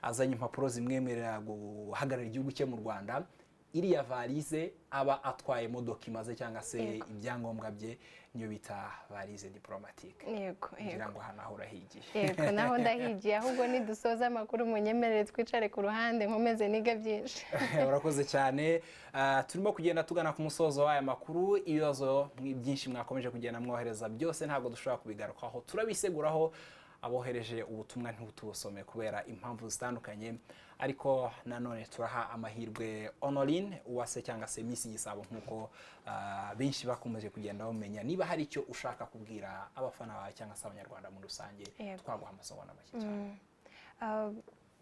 S1: azanye impapuro zimwemerera guhagarara igihugu cye mu Rwanda, iriya valise aba atwayemo document cyangwa se ibyangombwa bye, niyo bita valise diplomatique.
S12: Yego,
S1: ngira ngo hano ahora higiye.
S12: Yego, naho ndahigiye, ahubwo nidusoza amakuru munyemerere twicare ku ruhande nkomeze niga byinshi.
S1: Urakoze cyane. Turimo kugenda tugana ku musozo w'aya makuru. Ibibazo byinshi mwakomeje kugenda mwohereza byose ntabwo dushobora kubigarukaho, turabiseguraho. Abohereje ubutumwa ntibutubusome kubera impamvu zitandukanye, ariko nanone turaha amahirwe Honorine Uwase cyangwa se Miss Gisabo nk'uko benshi bakomeje kugenda bamenya. Niba hari icyo ushaka kubwira abafana bawe cyangwa se abanyarwanda muri rusange, twaguha amasomo n'amashyi cyane.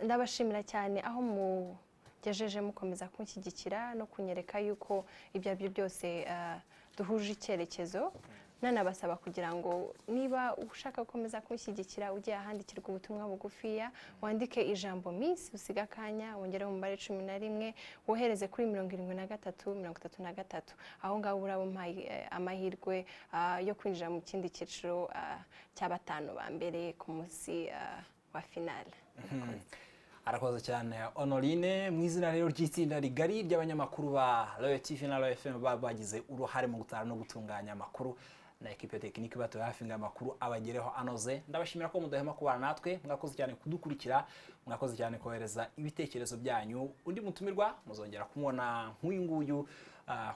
S12: Ndabashimira cyane aho mugejeje mukomeza kunshyigikira no kunyereka yuko ibyo byose duhuje icyerekezo, nanabasaba kugira ngo niba ushaka gukomeza kunshyigikira ugiye ahandikirwa ubutumwa bugufiya wandike ijambo Miss usiga akanya wongere umubare 11 wohereze kuri 73 aho ngaho uraba amahirwe yo kwinjira mu kindi cyiciro cy'abatanu ba mbere ku munsi wa finale.
S1: Arakoze cyane Honorine mu izina rero ry'itsinda rigari ry'abanyamakuru ba Royal TV na Royal FM bagize uruhare mu gutara no gutunganya amakuru na equipe technique batoye hafi ngamakuru abagereho anoze. Ndabashimira ko mudahema kubana natwe, mwakoze cyane kudukurikira, mwakoze cyane kohereza ibitekerezo byanyu. Undi mutumirwa muzongera kumubona nk'uyu nguyu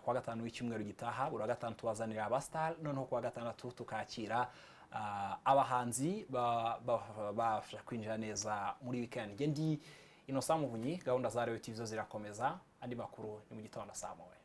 S1: kwa gatanu w'icyumweru gitaha, buri gatanu tubazanira abastar, noneho kwa gatandatu tukakira abahanzi bafasha kwinjira neza muri weekend. Ndi Innocent Muvunyi, gahunda za Royal TV zo zirakomeza, andi makuru ni mu gitondo saa 9.